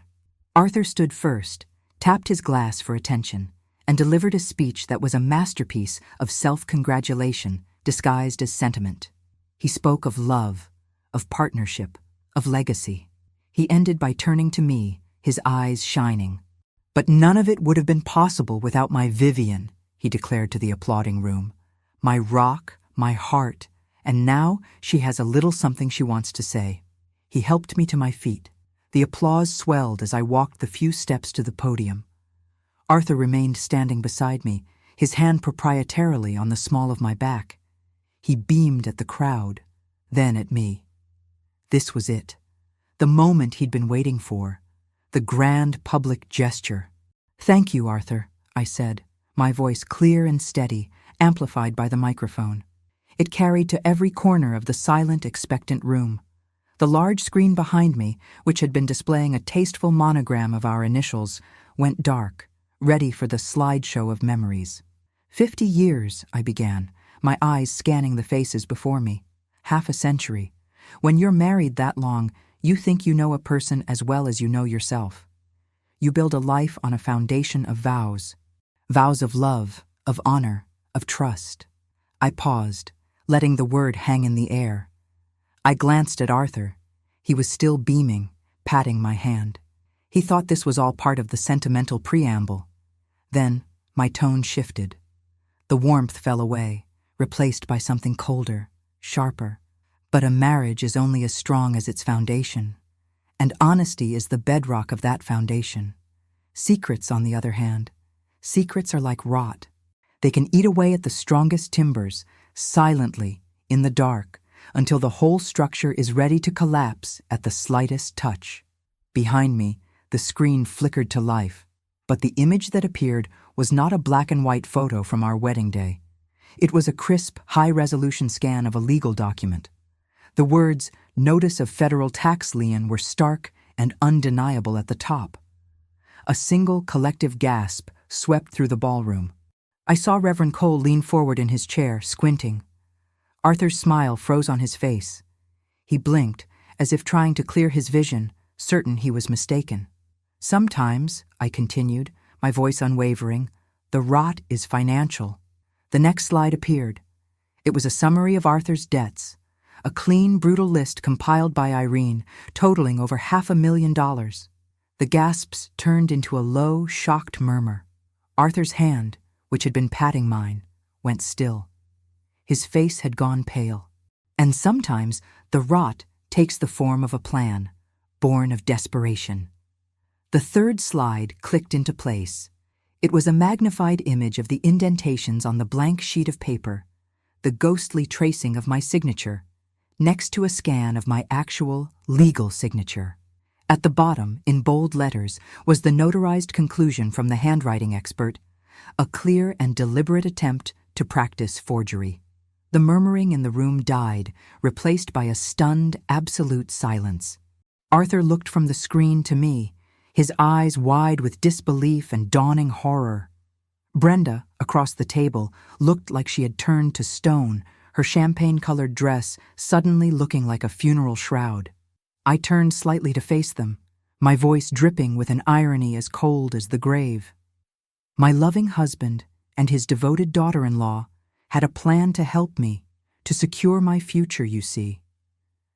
Arthur stood first, tapped his glass for attention, and delivered a speech that was a masterpiece of self-congratulation disguised as sentiment. He spoke of love, of partnership, of legacy. He ended by turning to me, his eyes shining. "But none of it would have been possible without my Vivian," he declared to the applauding room. "My rock, my heart, and now she has a little something she wants to say." He helped me to my feet. The applause swelled as I walked the few steps to the podium. Arthur remained standing beside me, his hand proprietarily on the small of my back. He beamed at the crowd, then at me. This was it, the moment he'd been waiting for, the grand public gesture. "Thank you, Arthur," I said, my voice clear and steady, amplified by the microphone. It carried to every corner of the silent, expectant room. The large screen behind me, which had been displaying a tasteful monogram of our initials, went dark, ready for the slideshow of memories. 50 years, I began, my eyes scanning the faces before me. Half a century. When you're married that long, you think you know a person as well as you know yourself. You build a life on a foundation of vows. Vows of love, of honor, of trust. I paused, letting the word hang in the air. I glanced at Arthur. He was still beaming, patting my hand. He thought this was all part of the sentimental preamble. Then, my tone shifted. The warmth fell away, replaced by something colder, sharper. But a marriage is only as strong as its foundation, and honesty is the bedrock of that foundation. Secrets, on the other hand, secrets are like rot. They can eat away at the strongest timbers, silently, in the dark, until the whole structure is ready to collapse at the slightest touch. Behind me, the screen flickered to life, but the image that appeared was not a black and white photo from our wedding day. It was a crisp, high-resolution scan of a legal document. The words, "Notice of Federal Tax Lien," were stark and undeniable at the top. A single collective gasp swept through the ballroom. I saw Reverend Cole lean forward in his chair, squinting. Arthur's smile froze on his face. He blinked, as if trying to clear his vision, certain he was mistaken. Sometimes, I continued, my voice unwavering, the rot is financial. The next slide appeared. It was a summary of Arthur's debts, a clean, brutal list compiled by Irene, totaling over $500,000. The gasps turned into a low, shocked murmur. Arthur's hand, which had been patting mine, went still. His face had gone pale. And sometimes the rot takes the form of a plan, born of desperation. The third slide clicked into place. It was a magnified image of the indentations on the blank sheet of paper, the ghostly tracing of my signature, next to a scan of my actual, legal signature. At the bottom, in bold letters, was the notarized conclusion from the handwriting expert, a clear and deliberate attempt to practice forgery. The murmuring in the room died, replaced by a stunned, absolute silence. Arthur looked from the screen to me, his eyes wide with disbelief and dawning horror. Brenda, across the table, looked like she had turned to stone, her champagne-colored dress suddenly looking like a funeral shroud. I turned slightly to face them, my voice dripping with an irony as cold as the grave. My loving husband and his devoted daughter-in-law had a plan to help me, to secure my future, you see.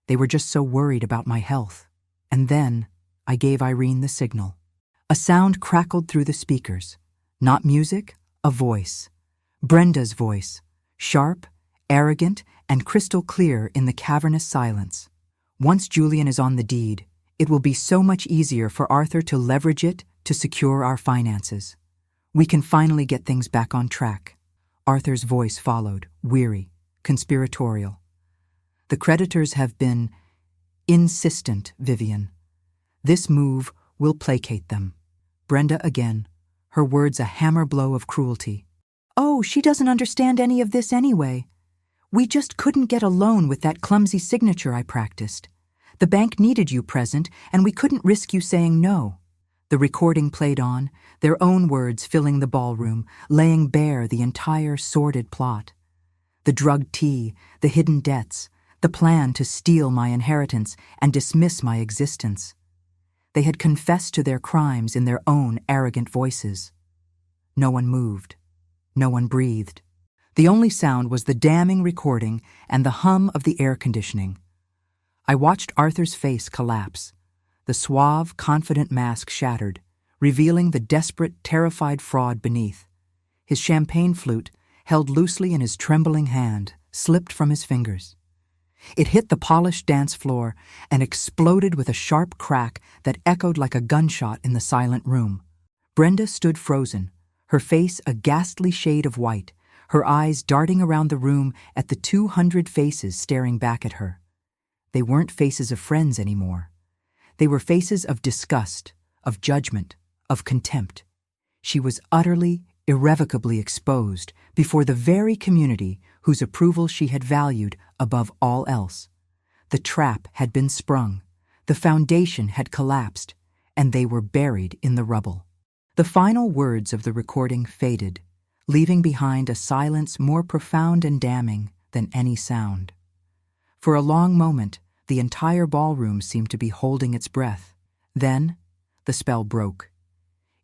They were just so worried about my health. And then I gave Irene the signal. A sound crackled through the speakers. Not music, a voice. Brenda's voice, sharp, arrogant, and crystal clear in the cavernous silence. Once Julian is on the deed, it will be so much easier for Arthur to leverage it to secure our finances. We can finally get things back on track. Arthur's voice followed, weary, conspiratorial. The creditors have been insistent, Vivian. This move will placate them. Brenda again, her words a hammer blow of cruelty. Oh, she doesn't understand any of this anyway. We just couldn't get a loan with that clumsy signature I practiced. The bank needed you present, and we couldn't risk you saying no. The recording played on, their own words filling the ballroom, laying bare the entire sordid plot. The drugged tea, the hidden debts, the plan to steal my inheritance and dismiss my existence. They had confessed to their crimes in their own arrogant voices. No one moved. No one breathed. The only sound was the damning recording and the hum of the air conditioning. I watched Arthur's face collapse. The suave, confident mask shattered, revealing the desperate, terrified fraud beneath. His champagne flute, held loosely in his trembling hand, slipped from his fingers. It hit the polished dance floor and exploded with a sharp crack that echoed like a gunshot in the silent room. Brenda stood frozen, her face a ghastly shade of white, her eyes darting around the room at the 200 faces staring back at her. They weren't faces of friends anymore. They were faces of disgust, of judgment, of contempt. She was utterly, irrevocably exposed before the very community whose approval she had valued above all else. The trap had been sprung, the foundation had collapsed, and they were buried in the rubble. The final words of the recording faded, leaving behind a silence more profound and damning than any sound. For a long moment, the entire ballroom seemed to be holding its breath. Then, the spell broke.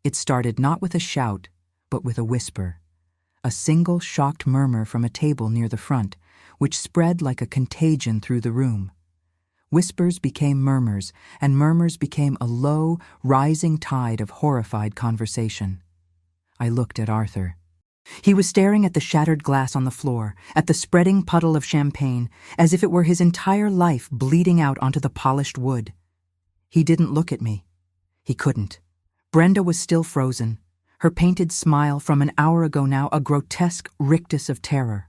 It started not with a shout, but with a whisper. A single shocked murmur from a table near the front, which spread like a contagion through the room. Whispers became murmurs, and murmurs became a low, rising tide of horrified conversation. I looked at Arthur. He was staring at the shattered glass on the floor, at the spreading puddle of champagne, as if it were his entire life bleeding out onto the polished wood. He didn't look at me. He couldn't. Brenda was still frozen, her painted smile from an hour ago now a grotesque rictus of terror.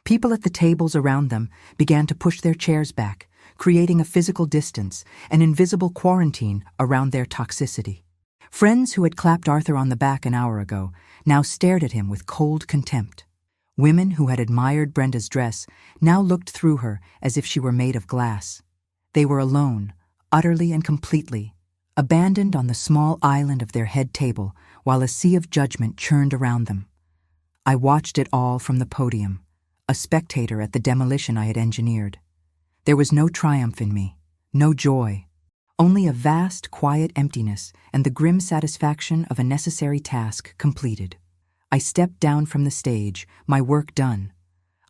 People at the tables around them began to push their chairs back, creating a physical distance, an invisible quarantine around their toxicity. Friends who had clapped Arthur on the back an hour ago now stared at him with cold contempt. Women who had admired Brenda's dress now looked through her as if she were made of glass. They were alone, utterly and completely, abandoned on the small island of their head table while a sea of judgment churned around them. I watched it all from the podium, a spectator at the demolition I had engineered. There was no triumph in me, no joy, only a vast, quiet emptiness and the grim satisfaction of a necessary task completed. I stepped down from the stage, my work done.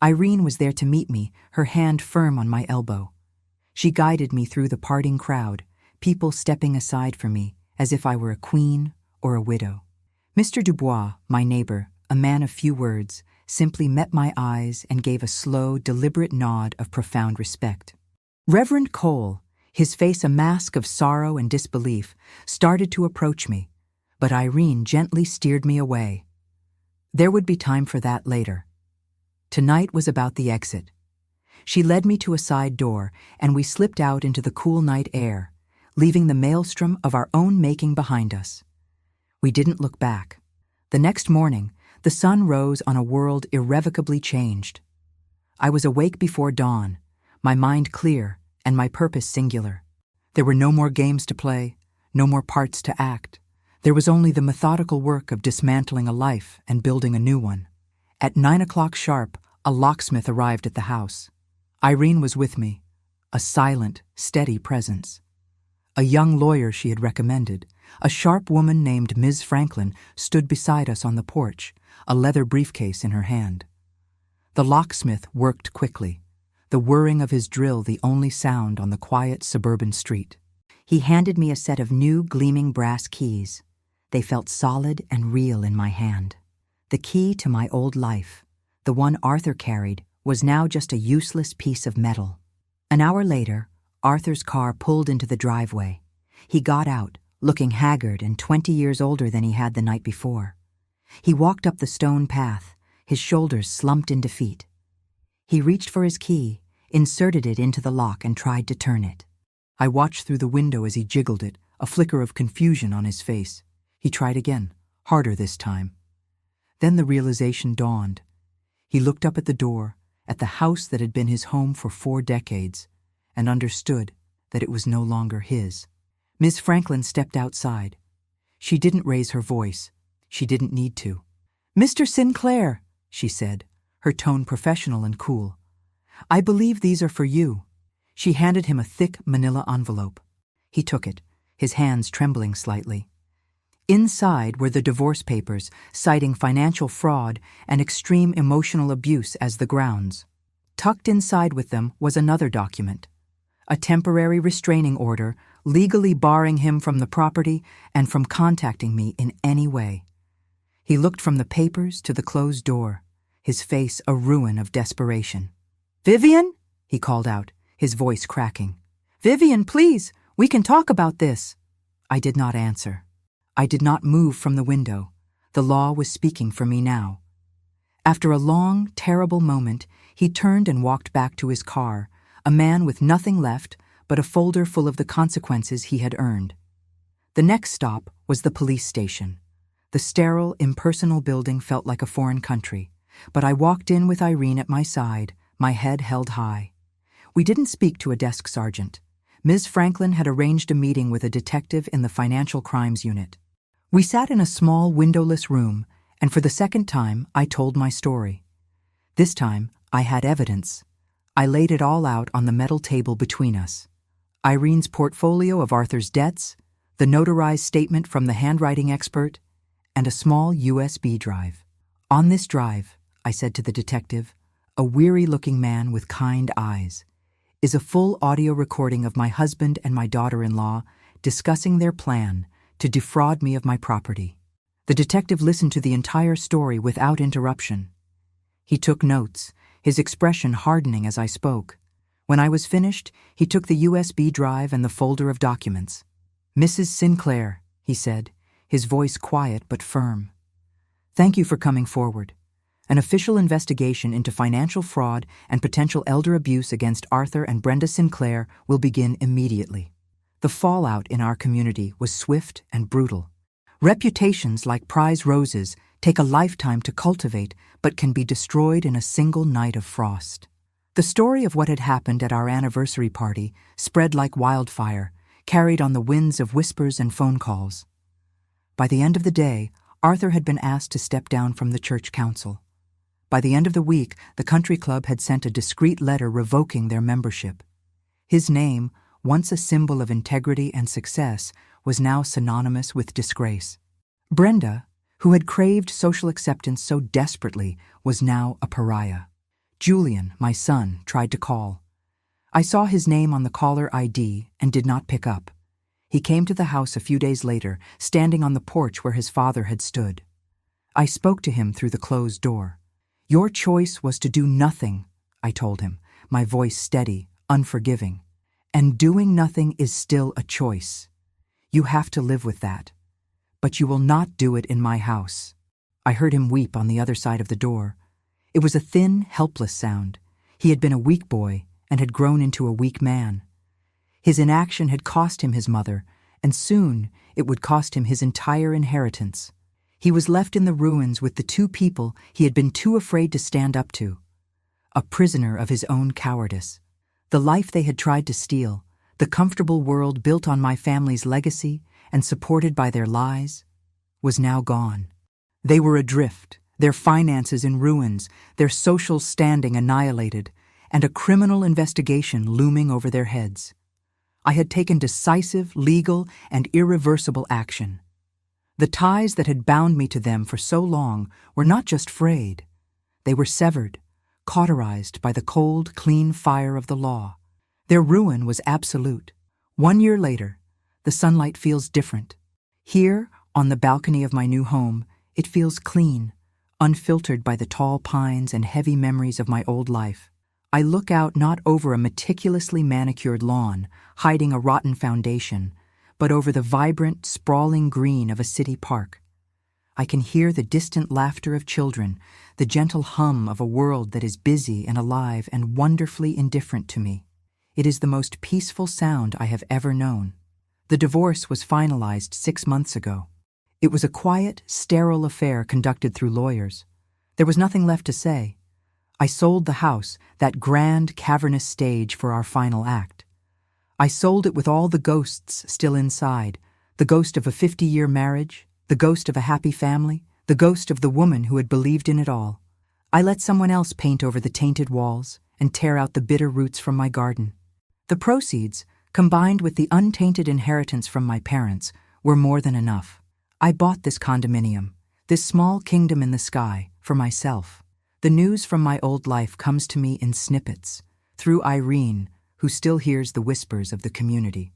Irene was there to meet me, her hand firm on my elbow. She guided me through the parting crowd, people stepping aside for me, as if I were a queen or a widow. Mr. Dubois, my neighbor, a man of few words, simply met my eyes and gave a slow, deliberate nod of profound respect. Reverend Cole, his face a mask of sorrow and disbelief, started to approach me, but Irene gently steered me away. There would be time for that later. Tonight was about the exit. She led me to a side door, and we slipped out into the cool night air, leaving the maelstrom of our own making behind us. We didn't look back. The next morning, the sun rose on a world irrevocably changed. I was awake before dawn, my mind clear and my purpose singular. There were no more games to play, no more parts to act. There was only the methodical work of dismantling a life and building a new one. At 9 o'clock sharp, a locksmith arrived at the house. Irene was with me, a silent, steady presence. A young lawyer she had recommended, a sharp woman named Ms. Franklin, stood beside us on the porch, a leather briefcase in her hand. The locksmith worked quickly, the whirring of his drill the only sound on the quiet suburban street. He handed me a set of new gleaming brass keys. They felt solid and real in my hand. The key to my old life, the one Arthur carried, was now just a useless piece of metal. An hour later, Arthur's car pulled into the driveway. He got out, looking haggard and 20 years older than he had the night before. He walked up the stone path, his shoulders slumped in defeat. He reached for his key, inserted it into the lock, and tried to turn it. I watched through the window as he jiggled it, a flicker of confusion on his face. He tried again, harder this time. Then the realization dawned. He looked up at the door, at the house that had been his home for 4 decades, and understood that it was no longer his. Miss Franklin stepped outside. She didn't raise her voice. She didn't need to. "Mr. Sinclair," she said, her tone professional and cool. "I believe these are for you." She handed him a thick manila envelope. He took it, his hands trembling slightly. Inside were the divorce papers, citing financial fraud and extreme emotional abuse as the grounds. Tucked inside with them was another document, a temporary restraining order legally barring him from the property and from contacting me in any way. He looked from the papers to the closed door, his face a ruin of desperation. "Vivian?" he called out, his voice cracking. "Vivian, please, we can talk about this." I did not answer. I did not move from the window. The law was speaking for me now. After a long, terrible moment, he turned and walked back to his car, a man with nothing left but a folder full of the consequences he had earned. The next stop was the police station. The sterile, impersonal building felt like a foreign country, but I walked in with Irene at my side, my head held high. We didn't speak to a desk sergeant. Ms. Franklin had arranged a meeting with a detective in the Financial Crimes Unit. We sat in a small, windowless room, and for the second time, I told my story. This time, I had evidence. I laid it all out on the metal table between us. Irene's portfolio of Arthur's debts, the notarized statement from the handwriting expert, and a small USB drive. On this drive, I said to the detective, a weary-looking man with kind eyes, is a full audio recording of my husband and my daughter-in-law discussing their plan to defraud me of my property. The detective listened to the entire story without interruption. He took notes, his expression hardening as I spoke. When I was finished, he took the USB drive and the folder of documents. "Mrs. Sinclair," he said, his voice quiet but firm. "Thank you for coming forward. An official investigation into financial fraud and potential elder abuse against Arthur and Brenda Sinclair will begin immediately." The fallout in our community was swift and brutal. Reputations like prize roses take a lifetime to cultivate but can be destroyed in a single night of frost. The story of what had happened at our anniversary party spread like wildfire, carried on the winds of whispers and phone calls. By the end of the day, Arthur had been asked to step down from the church council. By the end of the week, the country club had sent a discreet letter revoking their membership. His name, once a symbol of integrity and success, was now synonymous with disgrace. Brenda, who had craved social acceptance so desperately, was now a pariah. Julian, my son, tried to call. I saw his name on the caller ID and did not pick up. He came to the house a few days later, standing on the porch where his father had stood. I spoke to him through the closed door. "Your choice was to do nothing," I told him, my voice steady, unforgiving. "And doing nothing is still a choice. You have to live with that. But you will not do it in my house." I heard him weep on the other side of the door. It was a thin, helpless sound. He had been a weak boy and had grown into a weak man. His inaction had cost him his mother, and soon it would cost him his entire inheritance. He was left in the ruins with the two people he had been too afraid to stand up to, a prisoner of his own cowardice. The life they had tried to steal, the comfortable world built on my family's legacy and supported by their lies, was now gone. They were adrift, their finances in ruins, their social standing annihilated, and a criminal investigation looming over their heads. I had taken decisive, legal, and irreversible action. The ties that had bound me to them for so long were not just frayed. They were severed, cauterized by the cold, clean fire of the law. Their ruin was absolute. 1 year later, the sunlight feels different. Here, on the balcony of my new home, it feels clean, unfiltered by the tall pines and heavy memories of my old life. I look out not over a meticulously manicured lawn, hiding a rotten foundation, but over the vibrant, sprawling green of a city park. I can hear the distant laughter of children, the gentle hum of a world that is busy and alive and wonderfully indifferent to me. It is the most peaceful sound I have ever known. The divorce was finalized 6 months ago. It was a quiet, sterile affair conducted through lawyers. There was nothing left to say. I sold the house, that grand, cavernous stage for our final act. I sold it with all the ghosts still inside, the ghost of a 50-year marriage, the ghost of a happy family, the ghost of the woman who had believed in it all. I let someone else paint over the tainted walls and tear out the bitter roots from my garden. The proceeds, combined with the untainted inheritance from my parents, were more than enough. I bought this condominium, this small kingdom in the sky, for myself. The news from my old life comes to me in snippets, through Irene, who still hears the whispers of the community.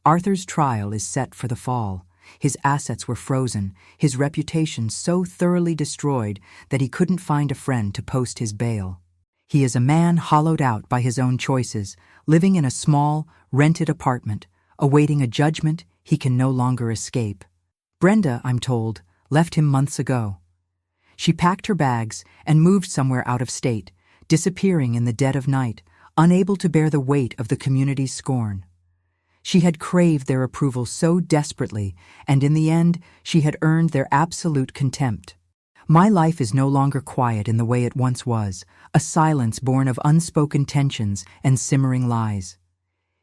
Arthur's trial is set for the fall. His assets were frozen, his reputation so thoroughly destroyed that he couldn't find a friend to post his bail. He is a man hollowed out by his own choices, living in a small, rented apartment, awaiting a judgment he can no longer escape. Brenda, I'm told, left him months ago. She packed her bags and moved somewhere out of state, disappearing in the dead of night, unable to bear the weight of the community's scorn. She had craved their approval so desperately, and in the end, she had earned their absolute contempt. My life is no longer quiet in the way it once was, a silence born of unspoken tensions and simmering lies.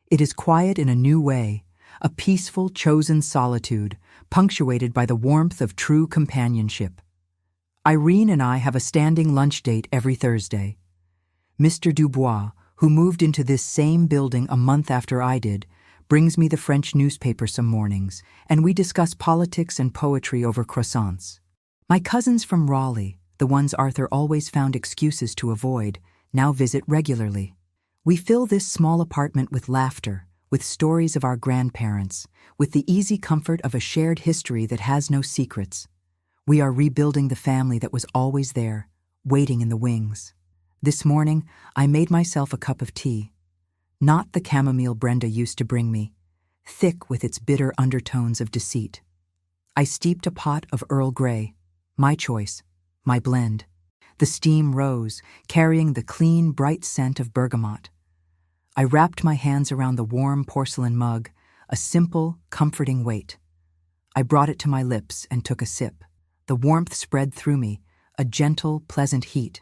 It is quiet in a new way, a peaceful, chosen solitude, punctuated by the warmth of true companionship. Irene and I have a standing lunch date every Thursday. Mr. Dubois, who moved into this same building a month after I did, brings me the French newspaper some mornings, and we discuss politics and poetry over croissants. My cousins from Raleigh, the ones Arthur always found excuses to avoid, now visit regularly. We fill this small apartment with laughter, with stories of our grandparents, with the easy comfort of a shared history that has no secrets. We are rebuilding the family that was always there, waiting in the wings. This morning, I made myself a cup of tea. Not the chamomile Brenda used to bring me, thick with its bitter undertones of deceit. I steeped a pot of Earl Grey, my choice, my blend. The steam rose, carrying the clean, bright scent of bergamot. I wrapped my hands around the warm porcelain mug, a simple, comforting weight. I brought it to my lips and took a sip. The warmth spread through me, a gentle, pleasant heat.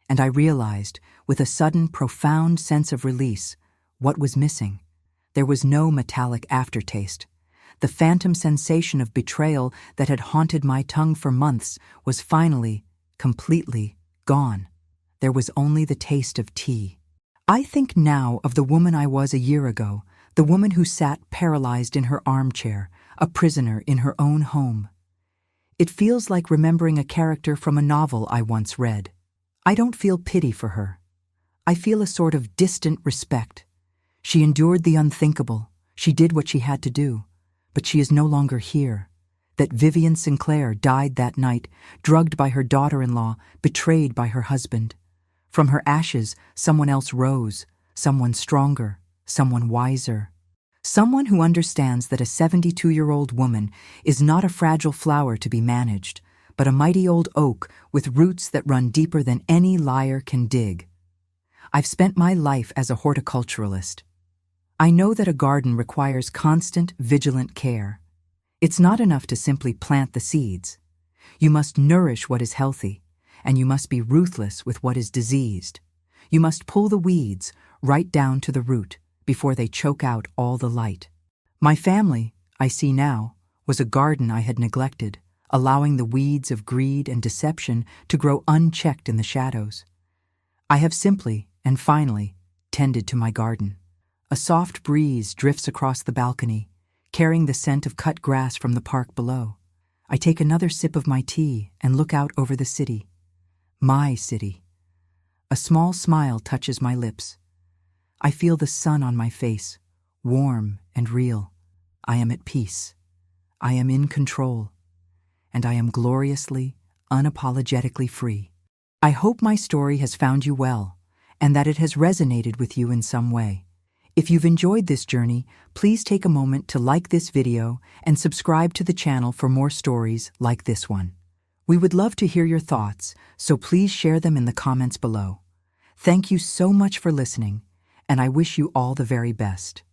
And I realized, with a sudden, profound sense of release, what was missing. There was no metallic aftertaste. The phantom sensation of betrayal that had haunted my tongue for months was finally, completely, gone. There was only the taste of tea. I think now of the woman I was a year ago, the woman who sat paralyzed in her armchair, a prisoner in her own home. It feels like remembering a character from a novel I once read. I don't feel pity for her. I feel a sort of distant respect. She endured the unthinkable. She did what she had to do. But she is no longer here. That Vivian Sinclair died that night, drugged by her daughter-in-law, betrayed by her husband. From her ashes, someone else rose, someone stronger, someone wiser. Someone who understands that a 72-year-old woman is not a fragile flower to be managed, but a mighty old oak with roots that run deeper than any liar can dig. I've spent my life as a horticulturalist. I know that a garden requires constant, vigilant care. It's not enough to simply plant the seeds. You must nourish what is healthy, and you must be ruthless with what is diseased. You must pull the weeds right down to the root before they choke out all the light. My family, I see now, was a garden I had neglected, allowing the weeds of greed and deception to grow unchecked in the shadows. I have simply, and finally, tended to my garden. A soft breeze drifts across the balcony, carrying the scent of cut grass from the park below. I take another sip of my tea and look out over the city. My city. A small smile touches my lips. I feel the sun on my face, warm and real. I am at peace. I am in control. And I am gloriously, unapologetically free. I hope my story has found you well, and that it has resonated with you in some way. If you've enjoyed this journey, please take a moment to like this video and subscribe to the channel for more stories like this one. We would love to hear your thoughts, so please share them in the comments below. Thank you so much for listening, and I wish you all the very best.